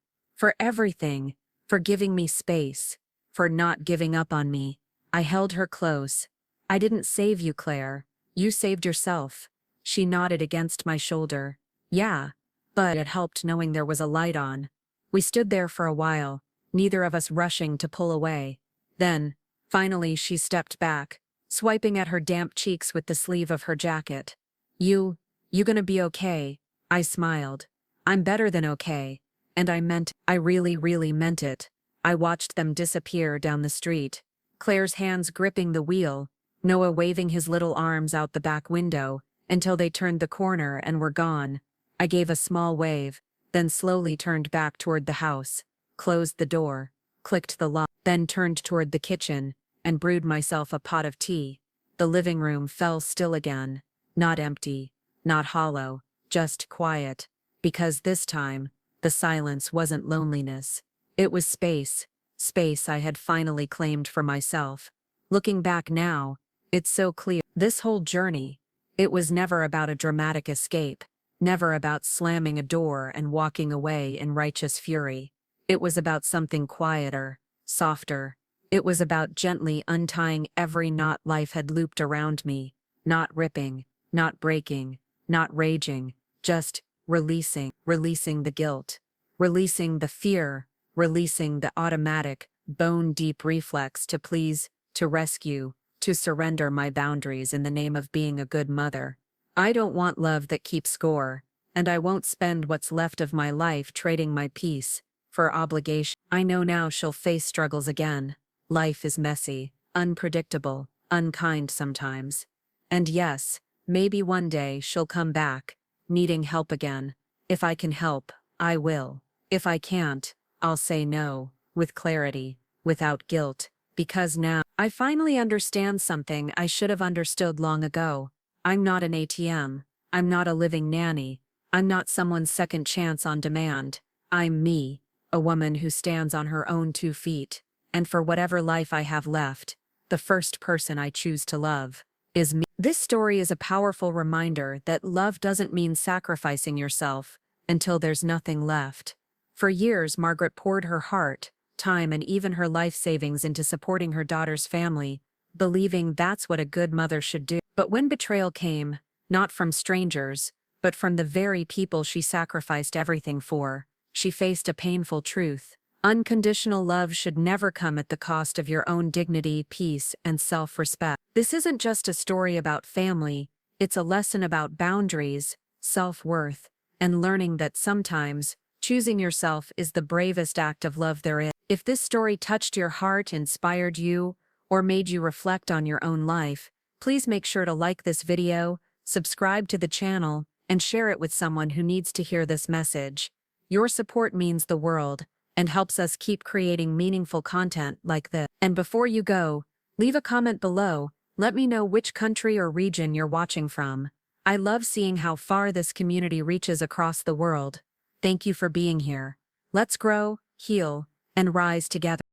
everything, for giving me space, for not giving up on me." I held her close. I didn't save you, Claire. You saved yourself. She nodded against my shoulder. Yeah, but it helped knowing there was a light on. We stood there for a while, neither of us rushing to pull away. Then, finally, she stepped back, swiping at her damp cheeks with the sleeve of her jacket. You gonna be okay? I smiled. I'm better than okay. And I really, really meant it. I watched them disappear down the street, Claire's hands gripping the wheel, Noah waving his little arms out the back window, until they turned the corner and were gone. I gave a small wave, then slowly turned back toward the house, closed the door, clicked the lock, then turned toward the kitchen, and brewed myself a pot of tea. The living room fell still again, not empty, not hollow, just quiet, because this time, the silence wasn't loneliness. It was space, space I had finally claimed for myself. Looking back now, it's so clear. This whole journey, it was never about a dramatic escape, never about slamming a door and walking away in righteous fury. It was about something quieter, softer. It was about gently untying every knot life had looped around me, not ripping, not breaking, not raging, just releasing the guilt, releasing the fear, releasing the automatic, bone-deep reflex to please, to rescue, to surrender my boundaries in the name of being a good mother. I don't want love that keeps score, and I won't spend what's left of my life trading my peace for obligation. I know now she'll face struggles again. Life is messy, unpredictable, unkind sometimes. And yes, maybe one day she'll come back, needing help again. If I can help, I will. If I can't, I'll say no, with clarity, without guilt, because now I finally understand something I should have understood long ago. I'm not an ATM. I'm not a living nanny. I'm not someone's second chance on demand. I'm me, a woman who stands on her own 2 feet. And for whatever life I have left, the first person I choose to love is me. This story is a powerful reminder that love doesn't mean sacrificing yourself until there's nothing left. For years, Margaret poured her heart, time, and even her life savings into supporting her daughter's family, believing that's what a good mother should do. But when betrayal came, not from strangers, but from the very people she sacrificed everything for, she faced a painful truth. Unconditional love should never come at the cost of your own dignity, peace, and self-respect. This isn't just a story about family, it's a lesson about boundaries, self-worth, and learning that sometimes, choosing yourself is the bravest act of love there is. If this story touched your heart, inspired you, or made you reflect on your own life, please make sure to like this video, subscribe to the channel, and share it with someone who needs to hear this message. Your support means the world, and helps us keep creating meaningful content like this. And before you go, leave a comment below, let me know which country or region you're watching from. I love seeing how far this community reaches across the world. Thank you for being here. Let's grow, heal, and rise together.